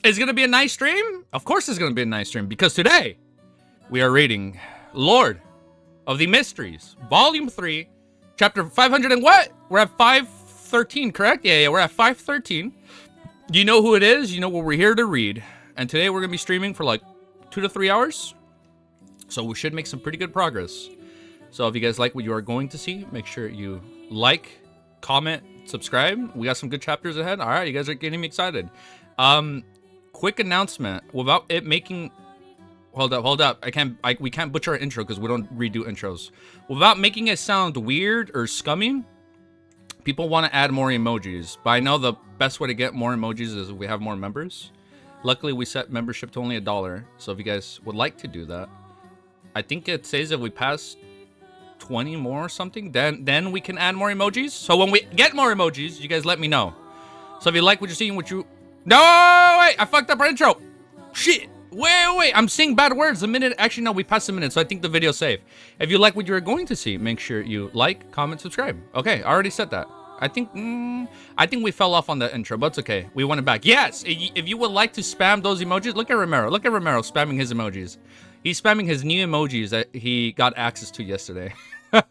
Is going to be a nice stream? Of course it's going to be a nice stream, because today we are reading Lord of the Mysteries, Volume 3, Chapter 500 and what? We're at 513, correct? Yeah, we're at 513. You know who it is. You know what we're here to read. And today we're going to be streaming for like 2 to 3 hours. So we should make some pretty good progress. So if you guys like what you are going to see, make sure you like, comment, subscribe. We got some good chapters ahead. All right, you guys are getting me excited. Quick announcement. Without it making... Hold up. We can't butcher our intro because we don't redo intros. Without making it sound weird or scummy, people want to add more emojis. But I know the best way to get more emojis is if we have more members. Luckily, we set membership to only $1. So if you guys would like to do that, I think it says if we pass 20 more or something, then we can add more emojis. So when we get more emojis, you guys let me know. So if you like what you're seeing, No, wait, I fucked up our intro. Shit. Wait, I'm saying bad words. Actually, no, we passed a minute, so I think the video's safe. If you like what you're going to see, make sure you like, comment, subscribe. Okay, I already said that. I think we fell off on the intro, but it's okay. We want it back. Yes, if you would like to spam those emojis, look at Romero. Look at Romero spamming his emojis. He's spamming his new emojis that he got access to yesterday. All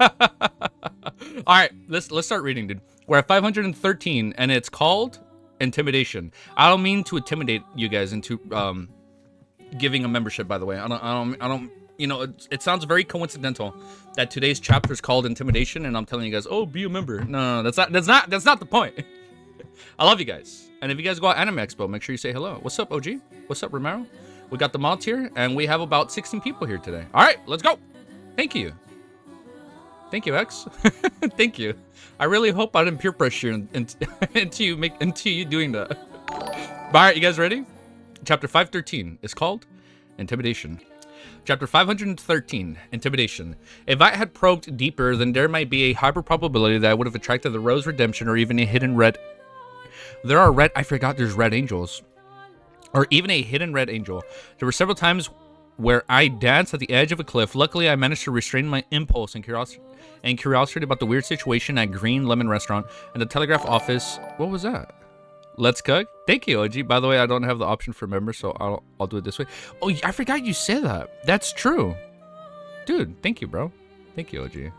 right, let's start reading, dude. We're at 513, and it's called Intimidation. I don't mean to intimidate you guys into giving a membership, by the way. I don't you know, it sounds very coincidental that today's chapter is called Intimidation, and I'm telling you guys, oh, be a member. No, that's not the point. I love you guys. And if you guys go out Anime Expo, make sure you say hello. What's up, OG? What's up, Romero? We got the mods here, and we have about 16 people here today. All right, let's go. Thank you. Thank you, X. Thank you. I really hope I didn't peer pressure into you doing that. All right, you guys ready? Chapter 513 is called Intimidation. Chapter 513, Intimidation. If I had probed deeper, then there might be a hyper probability that I would have attracted the Rose Redemption or even a hidden red... I forgot there's red angels. Or even a hidden red angel. There were several times where I danced at the edge of a cliff. Luckily, I managed to restrain my impulse and curiosity about the weird situation at Green Lemon Restaurant and the telegraph office. What was that? Let's cook. Thank you, OG. By the way, I don't have the option for members, so I'll do it this way. Oh, I forgot you said that. That's true. Dude, thank you, bro. Thank you, OG.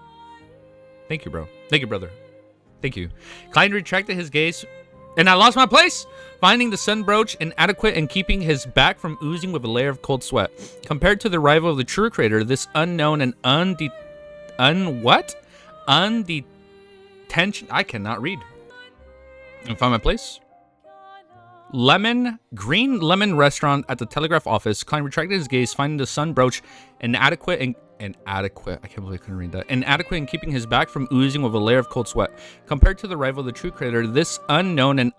Thank you, bro. Thank you, brother. Thank you. Klein retracted his gaze, and I lost my place, finding the sun brooch inadequate and keeping his back from oozing with a layer of cold sweat. Compared to the rival of the true creator, this unknown and undetention. I cannot read. And find my place. Green Lemon Restaurant at the telegraph office. Klein retracted his gaze, finding the sun brooch inadequate. I can't believe I couldn't read that. Inadequate and keeping his back from oozing with a layer of cold sweat. Compared to the rival of the true creator, this unknown and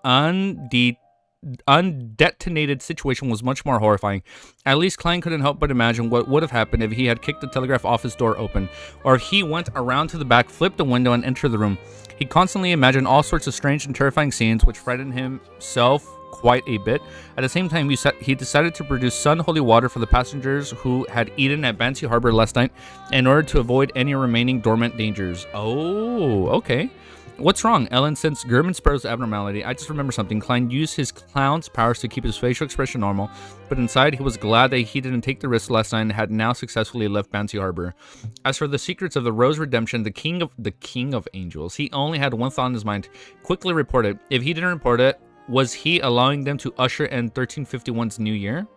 undetonated situation was much more horrifying. At least Klein couldn't help but imagine what would have happened if he had kicked the telegraph office door open, or if he went around to the back, flipped the window, and entered the room. He constantly imagined all sorts of strange and terrifying scenes, which frightened himself quite a bit. At the same time, he decided to produce sun holy water for the passengers who had eaten at Banshee Harbor last night in order to avoid any remaining dormant dangers. Oh, okay. What's wrong, Ellen? Since German spurs abnormality, I just remember something. Klein used his clown's powers to keep his facial expression normal, but inside he was glad that he didn't take the risk last night and had now successfully left Banshee Harbor. As for the secrets of the Rose Redemption, the king of angels, he only had one thought in his mind: quickly report it. If he didn't report it, was he allowing them to usher in 1351's new year?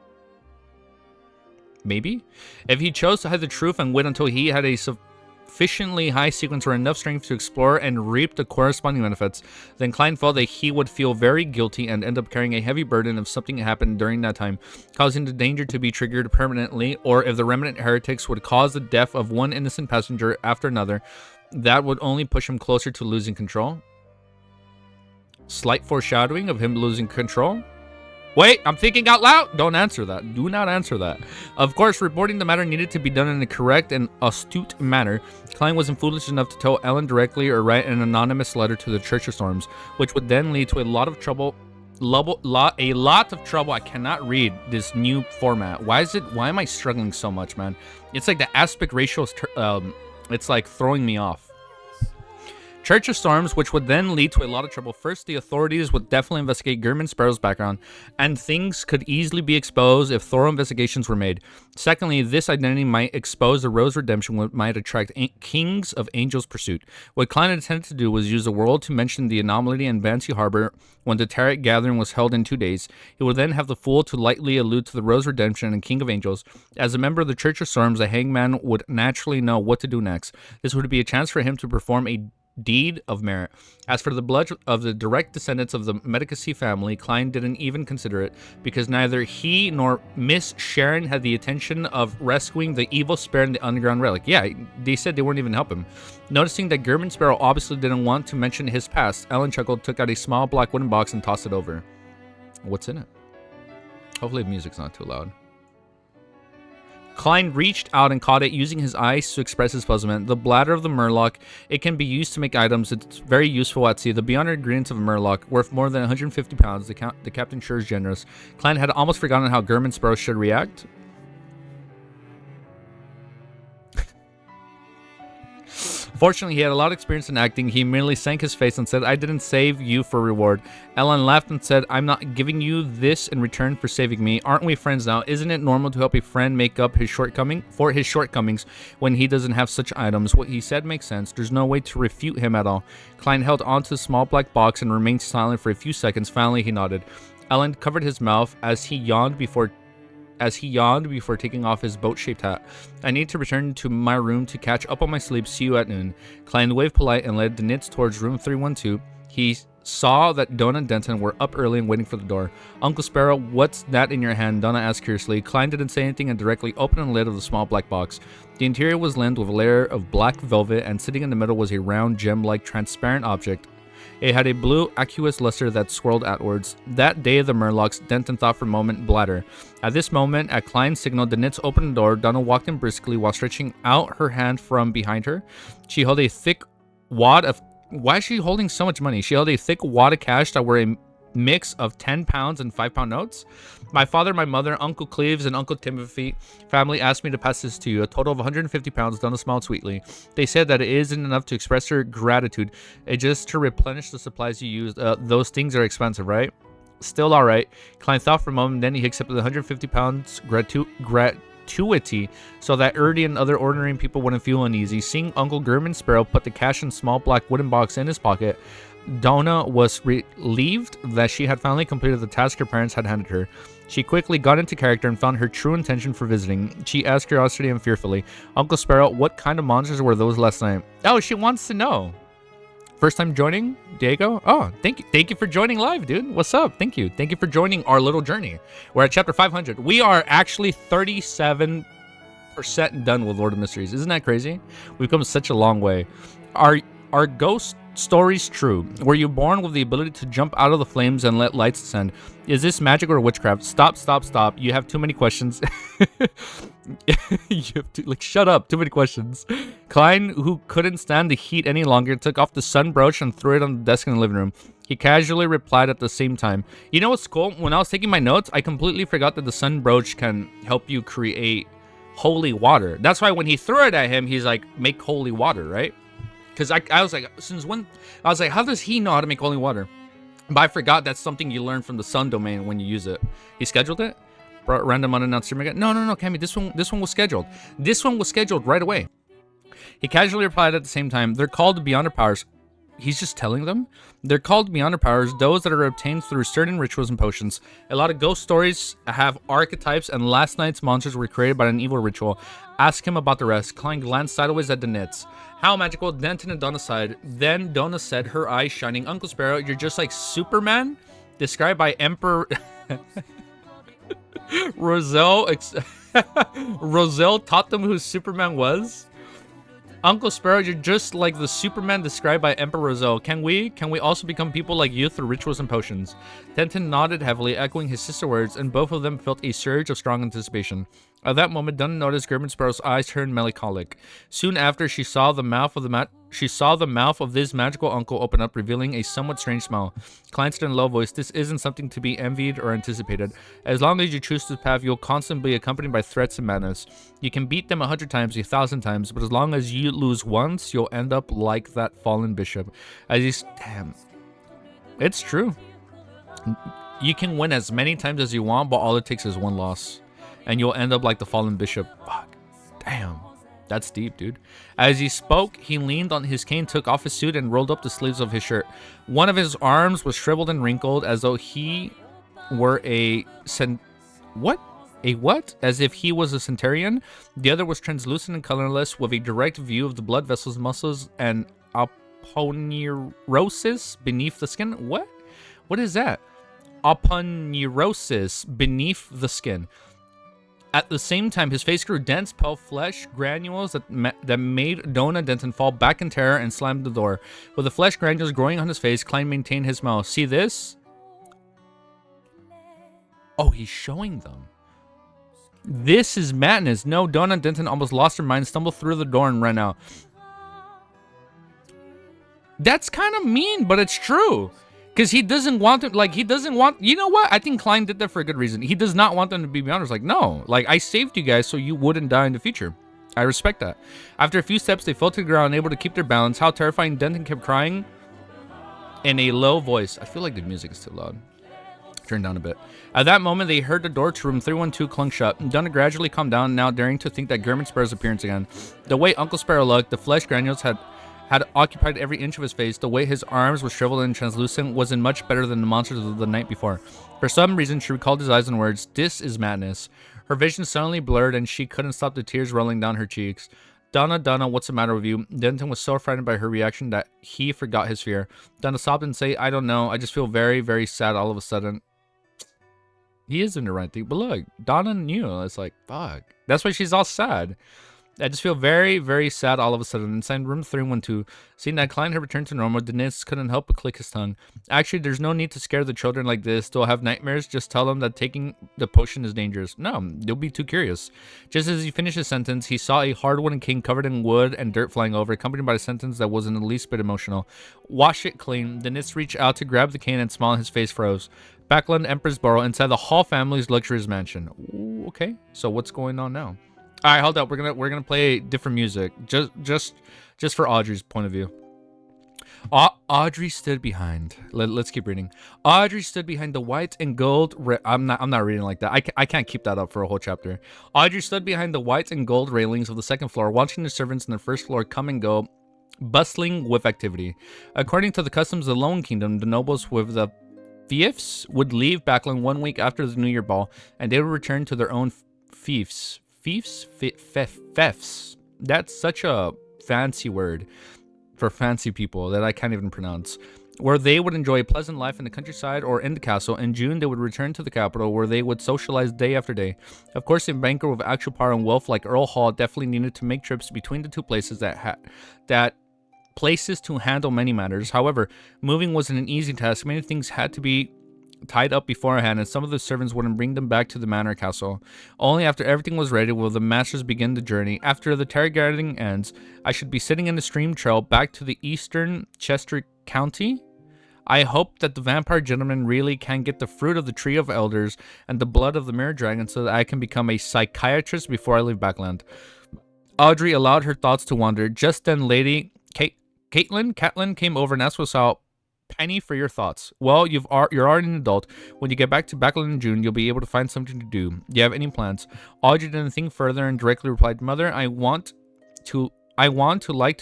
Maybe. If he chose to hide the truth and wait until he had a sufficiently high sequence or enough strength to explore and reap the corresponding benefits, then Klein felt that he would feel very guilty and end up carrying a heavy burden if something happened during that time, causing the danger to be triggered permanently, or if the remnant heretics would cause the death of one innocent passenger after another. That would only push him closer to losing control. Slight foreshadowing of him losing control. Wait, I'm thinking out loud. Don't answer that. Do not answer that. Of course, reporting the matter needed to be done in a correct and astute manner. Klein wasn't foolish enough to tell Ellen directly or write an anonymous letter to the Church of Storms, which would then lead to a lot of trouble. I cannot read this new format. Why am I struggling so much, man? It's like the aspect ratio is it's like throwing me off. Church of Storms, which would then lead to a lot of trouble. First, the authorities would definitely investigate German Sparrow's background, and things could easily be exposed if thorough investigations were made. Secondly, this identity might expose the Rose Redemption, which might attract Kings of Angels' pursuit. What Klein intended to do was use the world to mention the anomaly in Banshee Harbor when the Tarot Gathering was held in 2 days. He would then have the Fool to lightly allude to the Rose Redemption and King of Angels. As a member of the Church of Storms, the Hangman would naturally know what to do next. This would be a chance for him to perform a deed of merit. As for the blood of the direct descendants of the Medicacy family, Klein didn't even consider it, because neither he nor Miss Sharon had the intention of rescuing the evil spirit in the underground relic. Yeah, they said they wouldn't even help him. Noticing that German Sparrow obviously didn't want to mention his past, Ellen chuckled, took out a small black wooden box, and tossed it over. What's in it? Hopefully the music's not too loud. Klein reached out and caught it, using his eyes to express his puzzlement. The bladder of the murloc. It can be used to make items. It's very useful at sea. The beyond ingredients of a murloc, worth more than 150 pounds. The captain sure is generous. Klein had almost forgotten how German Sparrow should react. Fortunately, he had a lot of experience in acting. He merely sank his face and said, "I didn't save you for reward." Ellen laughed and said, "I'm not giving you this in return for saving me. Aren't we friends now? Isn't it normal to help a friend make up his shortcomings when he doesn't have such items?" What he said makes sense. There's no way to refute him at all. Klein held onto the small black box and remained silent for a few seconds. Finally, he nodded. Ellen covered his mouth as he yawned before taking off his boat-shaped hat. "I need to return to my room to catch up on my sleep. See you at noon." Klein waved polite and led DANITZ towards room 312. He saw that Donna and Denton were up early and waiting for the door. "Uncle Sparrow, what's that in your hand?" Donna asked curiously. Klein didn't say anything and directly opened the lid of the small black box. The interior was lined with a layer of black velvet, and sitting in the middle was a round gem-like transparent object. It had a blue aqueous luster that swirled outwards. That day of the murlocs, Denton thought for a moment, bladder. At this moment, at Klein's signal, DANITZ opened the door. Donna walked in briskly while stretching out her hand from behind her. She held a thick wad of... Why is she holding so much money? She held a thick wad of cash that were a mix of 10 pounds and 5-pound notes. "My father, my mother, Uncle Cleves, and Uncle Timothy family asked me to pass this to you. A total of 150 pounds. Donna smiled sweetly. They said that it isn't enough to express their gratitude. It's just to replenish the supplies you used. Those things are expensive, right?" "Still all right." Klein thought for a moment, then he accepted the 150 pounds gratuity so that Erdy and other ordinary people wouldn't feel uneasy. Seeing Uncle German Sparrow put the cash in a small black wooden box in his pocket, Donna was relieved that she had finally completed the task her parents had handed her. She quickly got into character and found her true intention for visiting. She asked curiosity and fearfully, "Uncle Sparrow, what kind of monsters were those last night?" Oh, she wants to know. First time joining, Diego? Oh, thank you. Thank you for joining live, dude. What's up? Thank you. Thank you for joining our little journey. We're at chapter 500. We are actually 37% done with Lord of Mysteries. Isn't that crazy? We've come such a long way. Are ghost stories true? Were you born with the ability to jump out of the flames and let lights descend? Is this magic or witchcraft? Stop. You have too many questions. You have to, shut up. Too many questions. Klein, who couldn't stand the heat any longer, took off the sun brooch and threw it on the desk in the living room. He casually replied at the same time. You know what's cool? When I was taking my notes, I completely forgot that the sun brooch can help you create holy water. That's why when he threw it at him, he's like, make holy water, right? Because I was like, since when? I was like, how does he know how to make holy water? But I forgot that's something you learn from the sun domain when you use it. He scheduled it? Brought random unannounced stream again? No, Cammy, this one was scheduled. This one was scheduled right away. He casually replied at the same time, they're called beyond our powers. He's just telling them? They're called beyond our powers, those that are obtained through certain rituals and potions. A lot of ghost stories have archetypes, and last night's monsters were created by an evil ritual. Ask him about the rest. Klein glanced sideways at DANITZ. How magical. Denton and Donna sighed. Then Donna said, her eyes shining, Uncle Sparrow, you're just like Superman? Described by Emperor... Roselle taught them who Superman was? Uncle Sparrow, you're just like the Superman described by Emperor Roselle. Can we also become people like you through rituals and potions? Denton nodded heavily, echoing his sister's words, and both of them felt a surge of strong anticipation. At that moment, Dunn noticed Gerben Sparrow's eyes turned melancholic. Soon after, she saw the mouth of this magical uncle open up, revealing a somewhat strange smile. Klein said in a low voice, "This isn't something to be envied or anticipated. As long as you choose this path, you'll constantly be accompanied by threats and madness. You can beat them 100 times, 1,000 times, but as long as you lose once, you'll end up like that fallen bishop." Damn, it's true. You can win as many times as you want, but all it takes is one loss. And you'll end up like the fallen bishop. Fuck. Damn. That's deep, dude. As he spoke, he leaned on his cane, took off his suit, and rolled up the sleeves of his shirt. One of his arms was shriveled and wrinkled, as though he were what? A what? As if he was a centurion. The other was translucent and colorless, with a direct view of the blood vessels, muscles, and aponeurosis beneath the skin. What? What is that? Aponeurosis beneath the skin. At the same time, his face grew dense, pale flesh granules that made Donna Denton fall back in terror and slammed the door. With the flesh granules growing on his face, Klein maintained his mouth. See this? Oh, he's showing them. This is madness. No, Donna Denton almost lost her mind, stumbled through the door, and ran out. That's kind of mean, but it's true. Because he doesn't want them, like, you know what? I think Klein did that for a good reason. He does not want them to be honest. Like, no, like, I saved you guys so you wouldn't die in the future. I respect that. After a few steps, they fell to the ground, unable to keep their balance. How terrifying. Denton kept crying in a low voice. I feel like the music is too loud. Turn down a bit. At that moment, they heard the door to room 312 clunk shut. Donna gradually calmed down, now daring to think that Gerben Sparrow's appearance again. The way Uncle Sparrow looked, the flesh granules had occupied every inch of his face. The way his arms were shriveled and translucent wasn't much better than the monsters of the night before. For some reason, she recalled his eyes and words. This is madness. Her vision suddenly blurred, and she couldn't stop the tears rolling down her cheeks. Donna, what's the matter with you? Denton was so frightened by her reaction that he forgot his fear. Donna sobbed and said, I don't know. I just feel very, very sad all of a sudden. He is in the right thing. But look, Donna knew. It's like, fuck. That's why she's all sad. I just feel very, very sad all of a sudden. Inside room 312, seeing that Klein had returned to normal, DANITZ couldn't help but click his tongue. Actually, there's no need to scare the children like this. They'll have nightmares. Just tell them that taking the potion is dangerous. No, they'll be too curious. Just as he finished his sentence, he saw a hard-wooden cane covered in wood and dirt flying over, accompanied by a sentence that wasn't the least bit emotional. Wash it clean. DANITZ reached out to grab the cane and smile, his face froze. Backland Emperor's Borough, inside the Hall family's luxurious mansion. Ooh, okay, so what's going on now? All right, hold up. We're gonna play different music, just for Audrey's point of view. Audrey stood behind. Let's keep reading. Audrey stood behind the white and gold. I'm not reading like that. I can't keep that up for a whole chapter. Audrey stood behind the white and gold railings of the second floor, watching the servants in the first floor come and go, bustling with activity. According to the customs of the Lone Kingdom, the nobles with the fiefs would leave Backland 1 week after the New Year ball, and they would return to their own fiefs. Fefs. That's such a fancy word for fancy people that I can't even pronounce. Where they would enjoy a pleasant life in the countryside or in the castle. In June, they would return to the capital, where they would socialize day after day. Of course, a banker with actual power and wealth like Earl Hall definitely needed to make trips between the two places places to handle many matters. However, moving wasn't an easy task. Many things had to be tied up beforehand, and some of the servants wouldn't bring them back to the manor castle. Only after everything was ready will the masters begin the journey. After the tarot gathering ends, I should be sitting in the stream trail back to the eastern Chester County. I hope that the vampire gentleman really can get the fruit of the tree of elders and the blood of the mirror dragon so that I can become a psychiatrist before I leave Backland. Audrey allowed her thoughts to wander. Just then, Lady Caitlin came over and asked us out. Penny, for your thoughts. Well, you're already an adult. When you get back to Backland in June, you'll be able to find something to do. Do you have any plans? Audrey didn't think further and directly replied, Mother, I want to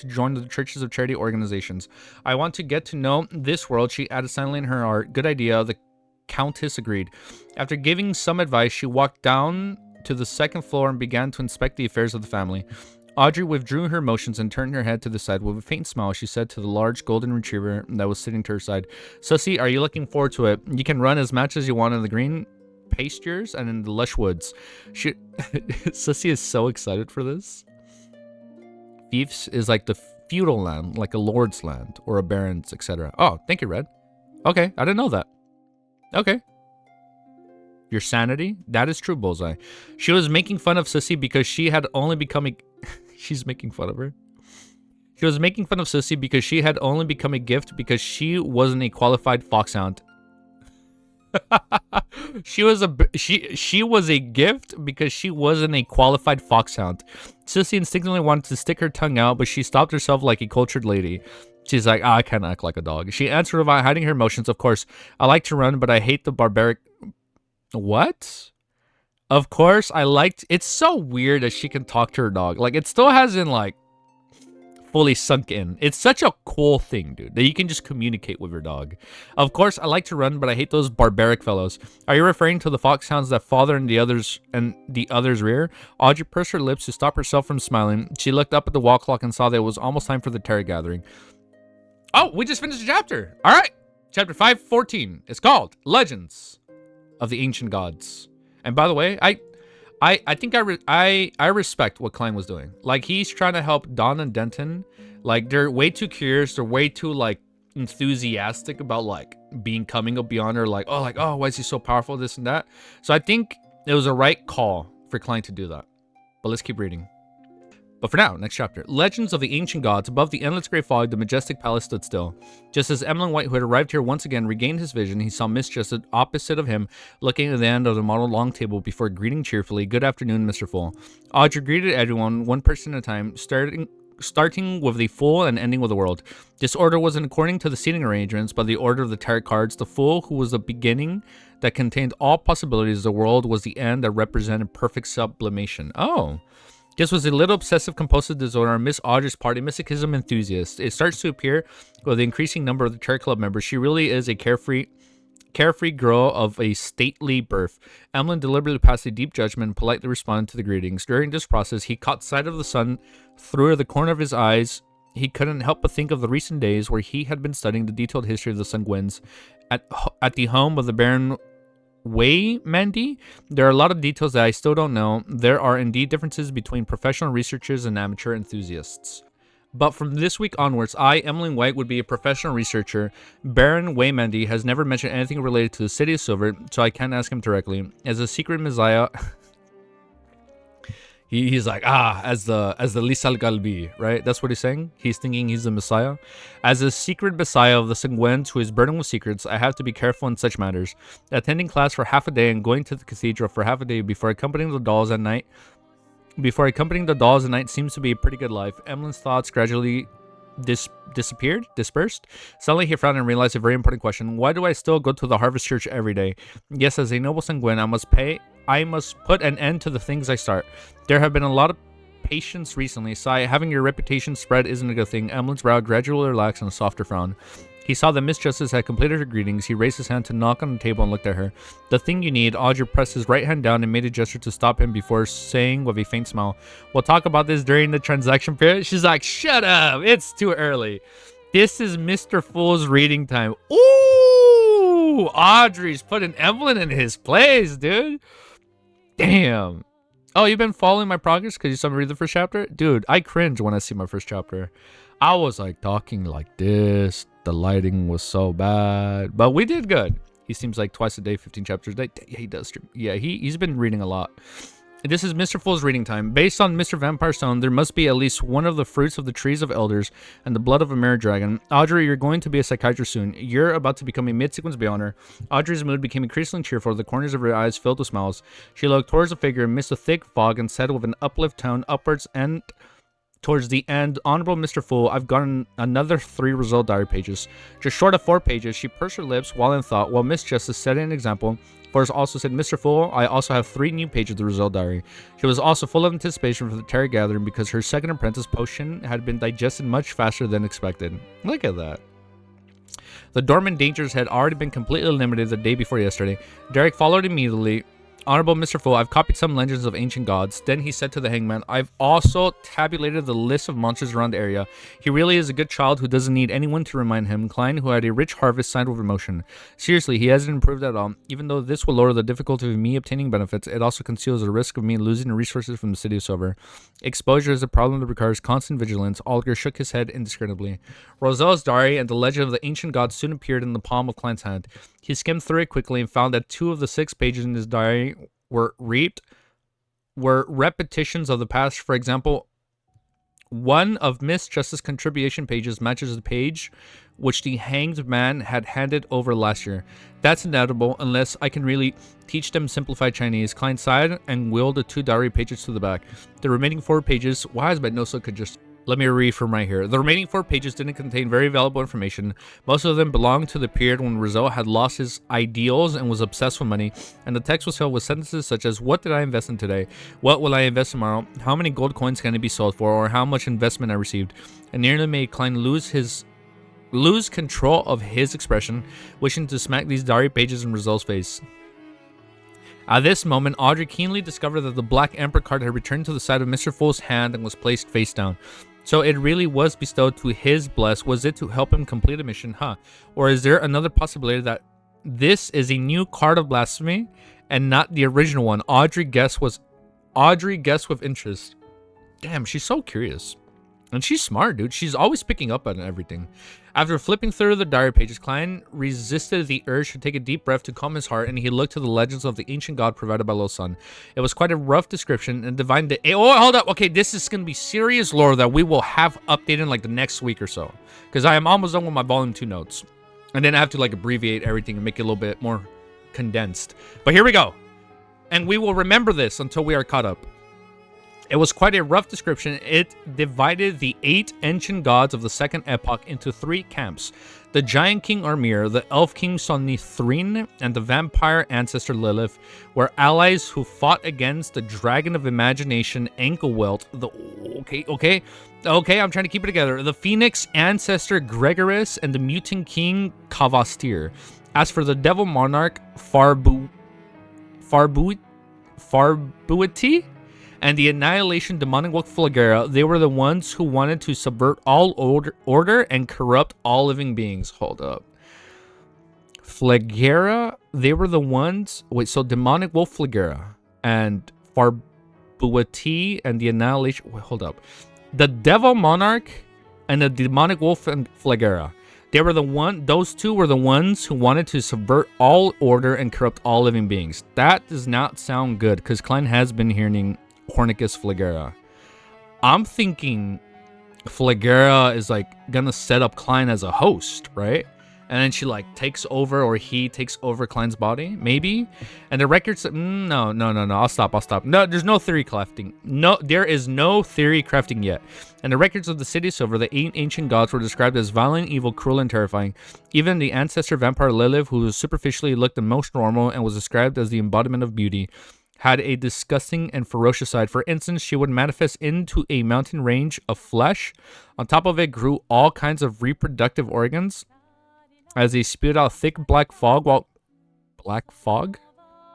join the churches of charity organizations. I want to get to know this world, she added silently in her heart. Good idea. The Countess agreed. After giving some advice, she walked down to the second floor and began to inspect the affairs of the family. Audrey withdrew her motions and turned her head to the side. With a faint smile, she said to the large golden retriever that was sitting to her side, Sussy, are you looking forward to it? You can run as much as you want in the green pastures and in the lush woods. Sussy is so excited for this. Fiefs is like the feudal land, like a lord's land or a baron's, etc. Oh, thank you, Red. Okay, I didn't know that. Okay. Your sanity? That is true, Bullseye. She was making fun of Sissy because she had only become a... She's making fun of her. She was making fun of Sissy because she had only become a gift because she wasn't a qualified foxhound. she was a gift because she wasn't a qualified foxhound. Sissy instinctively wanted to stick her tongue out, but she stopped herself like a cultured lady. She's like, I can't act like a dog. She answered without hiding her emotions. Of course, I like to run, but I hate the barbaric... What? Of course, I liked... It's so weird that she can talk to her dog. Like, it still hasn't, like, fully sunk in. It's such a cool thing, dude, that you can just communicate with your dog. Of course, I like to run, but I hate those barbaric fellows. Are you referring to the foxhounds that father and the others rear? Audrey pursed her lips to stop herself from smiling. She looked up at the wall clock and saw that it was almost time for the terror gathering. Oh, we just finished the chapter. All right. Chapter 514. It's called Legends of the Ancient Gods. And by the way, I think I respect what Klein was doing. Like, he's trying to help Dawn and Denton. Like, they're way too curious. They're way too, like, enthusiastic about, like, coming up beyond her. Like, oh, why is he so powerful? This and that. So I think it was a right call for Klein to do that. But let's keep reading. But for now, next chapter. Legends of the Ancient Gods. Above the endless gray fog, the majestic palace stood still. Just as Emlyn White, who had arrived here once again, regained his vision, he saw Miss Jessup opposite of him, looking at the end of the model long table before greeting cheerfully, "Good afternoon, Mr. Fool." Audrey greeted everyone, one person at a time, starting with the Fool and ending with the world. This order wasn't according to the seating arrangements, but the order of the tarot cards. The Fool, who was the beginning that contained all possibilities, the world was the end that represented perfect sublimation. Oh. This was a little obsessive-compulsive disorder on Miss Audrey's part, a masochism enthusiast. It starts to appear with the increasing number of the Tarot Club members. She really is a carefree girl of a stately birth. Emlyn deliberately passed a deep judgment and politely responded to the greetings. During this process, he caught sight of the sun through the corner of his eyes. He couldn't help but think of the recent days where he had been studying the detailed history of the Sanguins at the home of the Baron Mandy. There are a lot of details that I still don't know. There are indeed differences between professional researchers and amateur enthusiasts. But from this week onwards, I, Emily White, would be a professional researcher. Baron Waymandy has never mentioned anything related to the City of Silver, so I can't ask him directly. As a secret messiah... He's like, as the Lisal Galbi, right? That's what he's saying. He's thinking he's the Messiah. As a secret Messiah of the Sanguins who is burdened with secrets, I have to be careful in such matters. Attending class for half a day and going to the cathedral for half a day before accompanying the dolls at night seems to be a pretty good life. Emlyn's thoughts gradually dispersed. Suddenly he frowned and realized a very important question. Why do I still go to the Harvest Church every day? Yes, as a noble Sanguin, I must put an end to the things I start. There have been a lot of patients recently. Sigh, having your reputation spread isn't a good thing. Emlyn's brow gradually relaxed in a softer frown. He saw that Miss Justice had completed her greetings. He raised his hand to knock on the table and looked at her. The thing you need. Audrey pressed his right hand down and made a gesture to stop him before saying with a faint smile, "We'll talk about this during the transaction period." She's like, shut up. It's too early. This is Mr. Fool's reading time. Ooh, Audrey's putting Emlyn in his place, dude. Damn. Oh, you've been following my progress because you saw me read the first chapter? Dude, I cringe when I see my first chapter. I was like talking like this. The lighting was so bad. But we did good. He seems like twice a day, 15 chapters a day. Yeah, he does stream. Yeah, he's been reading a lot. This is Mr. Fool's reading time. Based on Mr. Vampire Stone, there must be at least one of the fruits of the trees of elders and the blood of a mirror dragon. Audrey, you're going to be a psychiatrist soon. You're about to become a mid-sequence Beyonder. Audrey's mood became increasingly cheerful. The corners of her eyes filled with smiles. She looked towards the figure amidst a thick fog and said with an uplift tone upwards and towards the end, "Honorable Mr. Fool, I've gotten another 3 result diary pages. Just short of 4 pages." She pursed her lips while in thought, while Miss Justice set an example. Forrest also said, "Mr. Fool, I also have 3 new pages of the result diary." She was also full of anticipation for the terror gathering because her second apprentice potion had been digested much faster than expected. Look at that. The dormant dangers had already been completely eliminated the day before yesterday. Derek followed immediately. Honorable Mr. Fool, I've copied some legends of ancient gods. Then he said to the hangman, I've also tabulated the list of monsters around the area. He really is a good child who doesn't need anyone to remind him. Klein, who had a rich harvest, signed with emotion. Seriously, he hasn't improved at all. Even though this will lower the difficulty of me obtaining benefits, it also conceals the risk of me losing resources from the city of Silver. Exposure is a problem that requires constant vigilance. Alger shook his head indiscriminately. Roselle's diary and the legend of the ancient gods soon appeared in the palm of Klein's hand. He skimmed through it quickly and found that 2 of the 6 pages in his diary were repetitions of the past. For example, one of Miss Justice's contribution pages matches the page which the hanged man had handed over last year. That's inevitable unless I can really teach them simplified Chinese. Klein sighed and wheeled the 2 diary pages to the back. The remaining 4 pages, why is Bednosa could just... Let me read from right here. The remaining 4 pages didn't contain very valuable information. Most of them belonged to the period when Rizzo had lost his ideals and was obsessed with money, and the text was filled with sentences such as, what did I invest in today? What will I invest tomorrow? How many gold coins can it be sold for? Or how much investment I received? It nearly made Klein lose control of his expression, wishing to smack these diary pages in Rizzo's face. At this moment, Audrey keenly discovered that the Black Emperor card had returned to the side of Mr. Fool's hand and was placed face down. So it really was bestowed to his bless. Was it to help him complete a mission, huh? Or is there another possibility that this is a new card of blasphemy and not the original one? Audrey guessed with interest. Damn, she's so curious. And she's smart, dude. She's always picking up on everything. After flipping through the diary pages, Klein resisted the urge to take a deep breath to calm his heart, and he looked to the legends of the ancient god provided by Lo Sun. It was quite a rough description and divined. Oh, hold up. Okay, this is going to be serious lore that we will have updated in like the next week or so. Because I am almost done with my volume 2 notes. And then I have to like abbreviate everything and make it a little bit more condensed. But here we go. And we will remember this until we are caught up. It was quite a rough description. It divided the 8 ancient gods of the Second Epoch into 3 camps. The Giant King Armir, the Elf King Sonithrin, and the Vampire Ancestor Lilith were allies who fought against the Dragon of Imagination Anklewelt. Okay, I'm trying to keep it together. The Phoenix Ancestor Gregorus and the Mutant King Kavastir. As for the Devil Monarch Farbuiti, and the Annihilation Demonic Wolf Flagera, they were the ones who wanted to subvert all order and corrupt all living beings. Hold up. Flagera, they were the ones... Wait, so Demonic Wolf Flagera and Farbuiti and the Annihilation... Wait, hold up. The Devil Monarch and the Demonic Wolf and Flagera. They were those 2 were the ones who wanted to subvert all order and corrupt all living beings. That does not sound good, because Klein has been hearing Hornicus Flagera. I'm thinking Flagera is like gonna set up Klein as a host, right? And then she like takes over, or he takes over Klein's body, maybe. And the records, no. I'll stop. No, there's no theory crafting. No, there is no theory crafting yet. And the records of the City of Silver, the 8 ancient gods, were described as violent, evil, cruel, and terrifying. Even the ancestor vampire Lilith, who superficially looked the most normal and was described as the embodiment of beauty, had a disgusting and ferocious side. For instance, she would manifest into a mountain range of flesh. On top of it grew all kinds of reproductive organs as they spewed out thick black fog Black fog?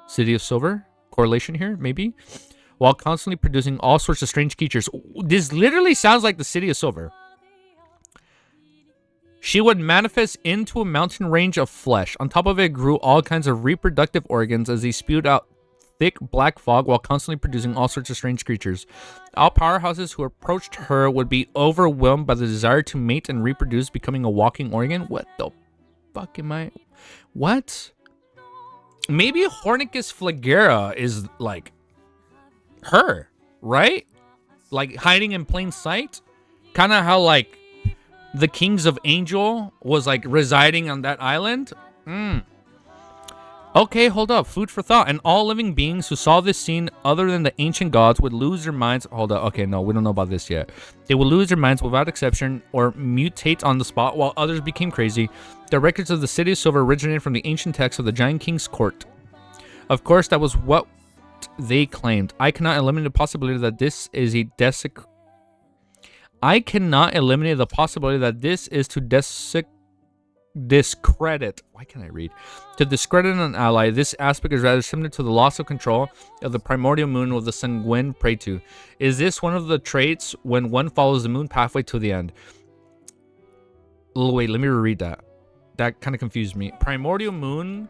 City of Silver? Correlation here, maybe? While constantly producing all sorts of strange creatures. This literally sounds like the City of Silver. She would manifest into a mountain range of flesh. On top of it grew all kinds of reproductive organs as they spewed out thick black fog while constantly producing all sorts of strange creatures. All powerhouses who approached her would be overwhelmed by the desire to mate and reproduce, becoming a walking organ. What the fuck am I... What? Maybe Hornicus Flagera is like her, right? Like hiding in plain sight? Kind of how like the Kings of Angel was like residing on that island? Okay, hold up. Food for thought. And all living beings who saw this scene other than the ancient gods would lose their minds. Hold up. Okay, no, we don't know about this yet. They would lose their minds without exception or mutate on the spot while others became crazy. The records of the City of Silver originated from the ancient texts of the Giant King's court. Of course, that was what they claimed. I cannot eliminate the possibility that this is to discredit. Why can't I read? To discredit an ally. This aspect is rather similar to the loss of control of the primordial moon with the sanguine prey to. Is this one of the traits when one follows the moon pathway to the end? Wait, let me reread that. That kind of confused me. Primordial moon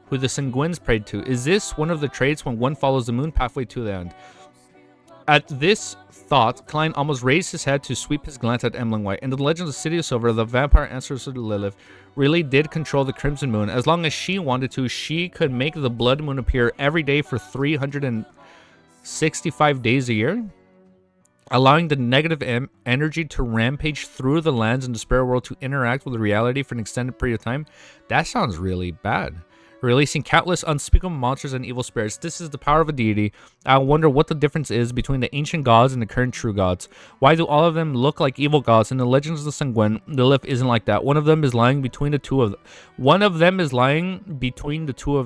who the sanguines prayed to. Is this one of the traits when one follows the moon pathway to the end? At this thought, Klein almost raised his head to sweep his glance at Emlyn White. In the Legend of the City of Silver, the vampire ancestor Lilith really did control the Crimson Moon. As long as she wanted to, she could make the Blood Moon appear every day for 365 days a year, allowing the negative energy to rampage through the lands in the spirit world to interact with reality for an extended period of time. That sounds really bad. Releasing countless unspeakable monsters and evil spirits. This is the power of a deity. I wonder what the difference is between the ancient gods and the current true gods. Why do all of them look like evil gods? In the Legends of the Sanguine, Lilith isn't like that. One of them is lying between the two of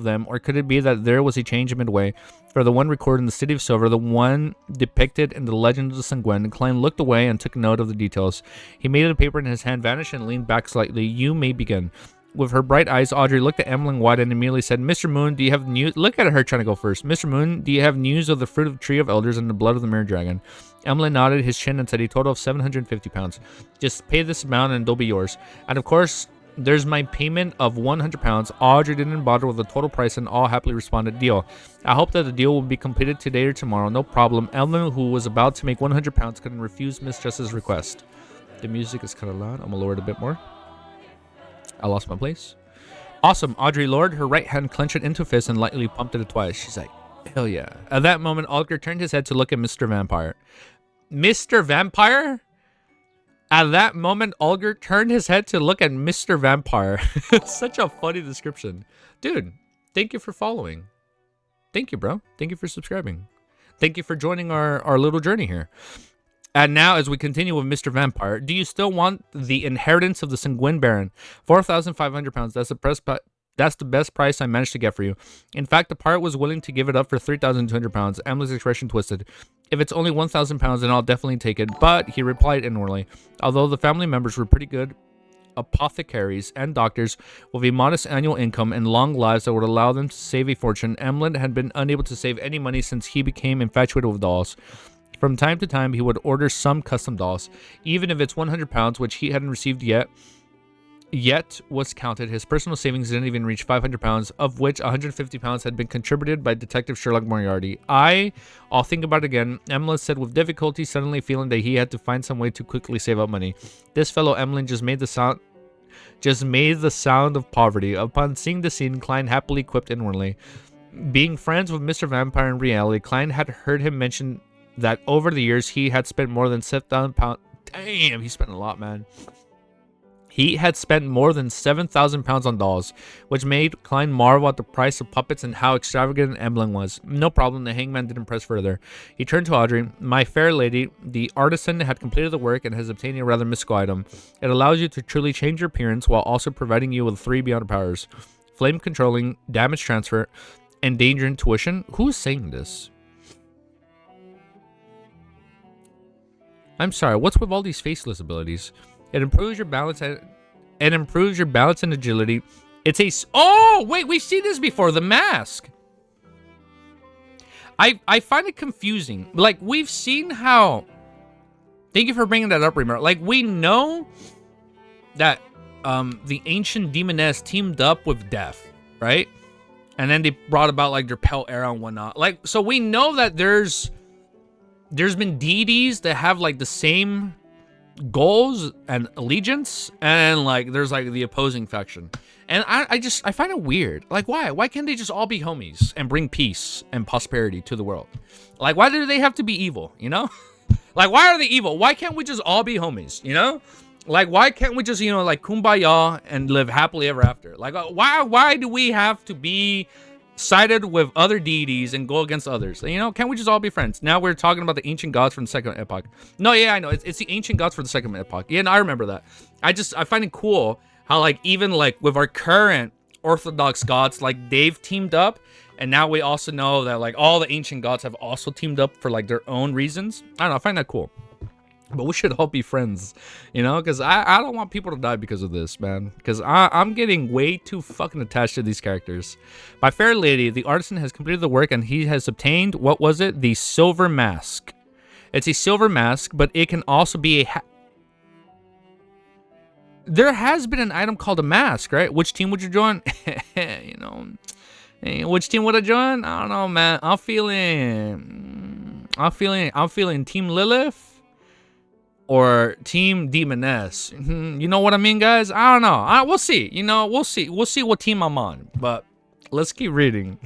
them. Or could it be that there was a change midway? For the one recorded in the City of Silver, the one depicted in the Legend of the Sanguine, Klein looked away and took note of the details. He made the paper in his hand vanish and leaned back slightly. You may begin. With her bright eyes, Audrey looked at Emlyn White and immediately said, Mr. Moon, do you have news? Look at her trying to go first. Mr. Moon, do you have news of the fruit of the tree of elders and the blood of the mirror dragon? Emlyn nodded his chin and said a total of 750 pounds. Just pay this amount and they'll be yours. And of course, there's my payment of 100 pounds. Audrey didn't bother with the total price and all happily responded, deal. I hope that the deal will be completed today or tomorrow. No problem. Emlyn, who was about to make 100 pounds, couldn't refuse Miss Jess's request. The music is kind of loud. I'm going to lower it a bit more. I lost my place. Awesome. Audrey lowered her right hand, clenched it into a fist, and lightly pumped it twice. She's like, hell yeah. At that moment, Olger turned his head to look at Mr. Vampire. Mr. Vampire? At that moment, Olger turned his head to look at Mr. Vampire. Such a funny description. Dude, thank you for following. Thank you, bro. Thank you for subscribing. Thank you for joining our little journey here. And now, as we continue with Mr. Vampire, do you still want the inheritance of the Sanguine Baron? 4,500 pounds. That's the best price I managed to get for you. In fact, the pirate was willing to give it up for 3,200 pounds. Emily's expression twisted. If it's only 1,000 pounds, then I'll definitely take it. But he replied inwardly, although the family members were pretty good apothecaries and doctors with a modest annual income and long lives that would allow them to save a fortune, Emlyn had been unable to save any money since he became infatuated with dolls. From time to time, he would order some custom dolls, even if it's 100 pounds, which he hadn't received yet was counted. His personal savings didn't even reach 500 pounds, of which 150 pounds had been contributed by Detective Sherlock Moriarty. I'll think about it again, Emlyn said with difficulty, suddenly feeling that he had to find some way to quickly save up money. This fellow Emlyn just made the sound of poverty. Upon seeing the scene, Klein happily quipped inwardly. Being friends with Mr. Vampire in reality, Klein had heard him mention that over the years he had spent more than 7,000 pounds. Damn, he spent a lot, man. He had spent more than 7,000 pounds on dolls, which made Klein marvel at the price of puppets and how extravagant Emlyn was. No problem, the hangman didn't press further. He turned to Audrey. My fair lady, the artisan had completed the work and has obtained a rather mystical item. It allows you to truly change your appearance while also providing you with 3 beyond powers. Flame controlling, damage transfer, and danger intuition. Who is saying this? I'm sorry, what's with all these faceless abilities? It improves your balance and agility. It's a... Oh, wait, we've seen this before. The mask. I find it confusing. Like, we've seen how... Thank you for bringing that up, Remer. Like, we know that the ancient demoness teamed up with Death, right? And then they brought about, like, their Pale Era and whatnot. Like, so we know that there's been deities that have, like, the same goals and allegiance, and, like, there's, like, the opposing faction. And I find it weird. Like, why can't they just all be homies and bring peace and prosperity to the world? Like, why do they have to be evil, you know? Like, why are they evil? Why can't we just all be homies, you know? Like, why can't we just, you know, like, kumbaya and live happily ever after? Like, why do we have to be sided with other deities and go against others? You know, can't we just all be friends? Now we're talking about the ancient gods from the second epoch. No, yeah, I know. It's the ancient gods for the second epoch. Yeah, and I remember that. I find it cool how, like, even, like, with our current Orthodox gods, like, they've teamed up. And now we also know that, like, all the ancient gods have also teamed up for, like, their own reasons. I don't know. I find that cool. But we should all be friends, you know, because I don't want people to die because of this, man. Because I'm getting way too fucking attached to these characters. My fair lady, the artisan has completed the work and he has obtained, what was it? The silver mask. It's a silver mask, but it can also be a There has been an item called a mask, right? Which team would you join? You know, which team would I join? I don't know, man. I'm feeling Team Lilith or Team Demoness. You know what I mean, guys? I don't know. We'll see. You know, we'll see. We'll see what team I'm on. But let's keep reading.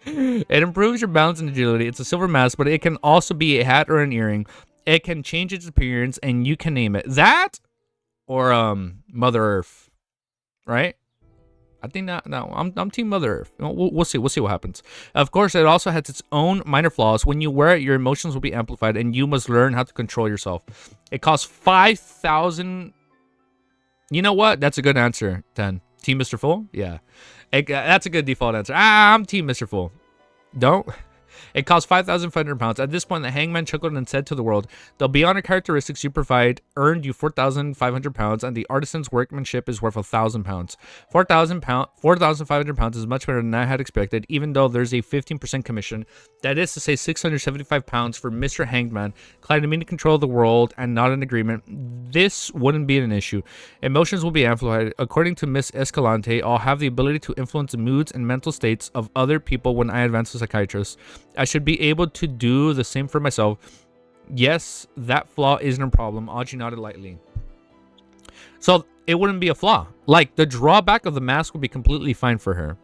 It improves your balance and agility. It's a silver mask, but it can also be a hat or an earring. It can change its appearance, and you can name it that or Mother Earth, right? I think that no, I'm Team Mother Earth. We'll see. We'll see what happens. Of course, it also has its own minor flaws. When you wear it, your emotions will be amplified, and you must learn how to control yourself. It costs 5,000. You know what? That's a good answer. 10. Team Mr. Fool? Yeah, that's a good default answer. I'm Team Mr. Fool. Don't. It costs 5,500 pounds. At this point, the hangman chuckled and said to the world, "The beyond characteristics you provide earned you 4,500 pounds, and the artisan's workmanship is worth 1,000 pounds. 4,500 pounds is much better than I had expected, even though there's a 15% commission. That is to say 675 pounds for Mr. Hangman, claiming me to control the world and not an agreement. This wouldn't be an issue. Emotions will be amplified. According to Miss Escalante, I'll have the ability to influence the moods and mental states of other people when I advance to psychiatrist. I should be able to do the same for myself. Yes, that flaw isn't a problem." Audrey nodded lightly. So it wouldn't be a flaw. Like, the drawback of the mask would be completely fine for her.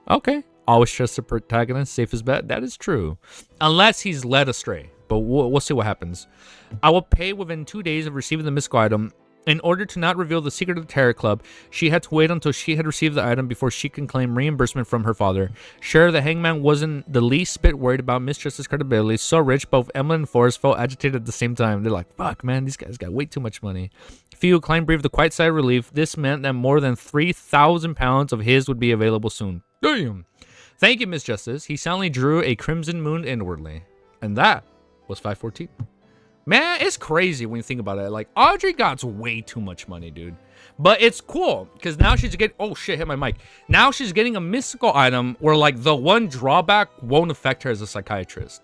Okay. Always trust the protagonist. Safest bet. That is true. Unless he's led astray. But we'll see what happens. I will pay within 2 days of receiving the mystical item. In order to not reveal the secret of the Terror Club, she had to wait until she had received the item before she can claim reimbursement from her father. Sure, the hangman wasn't the least bit worried about Miss Justice's credibility. So rich, both Emily and Forrest felt agitated at the same time. They're like, fuck, man, these guys got way too much money. Few Klein breathed a quiet sigh of relief. This meant that more than 3,000 pounds of his would be available soon. Damn. Thank you, Miss Justice. He silently drew a crimson moon inwardly. And that was 514. Man, it's crazy when you think about it. Like, Audrey got way too much money, dude. But it's cool, because now she's getting... Oh, shit, hit my mic. Now she's getting a mystical item where, like, the one drawback won't affect her as a psychiatrist.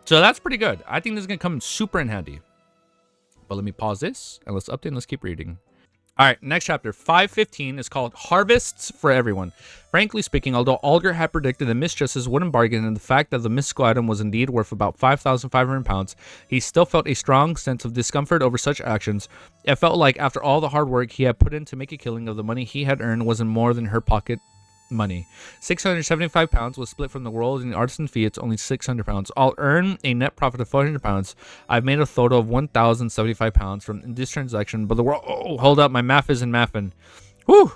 So that's pretty good. I think this is going to come super in handy. But let me pause this, and let's update and let's keep reading. All right, next chapter, 515, is called Harvests for Everyone. Frankly speaking, although Alger had predicted that Miss Justice wouldn't bargain and the fact that the mystical item was indeed worth about 5,500 pounds, he still felt a strong sense of discomfort over such actions. It felt like after all the hard work he had put in to make a killing of the money he had earned wasn't more than her pocket money. 675 pounds was split from the world in the artisan fee. It's only 600 pounds. I'll earn a net profit of 400 pounds. I've made a total of 1,075 pounds from this transaction, but the world... Oh, hold up. My math isn't mathing. Whew.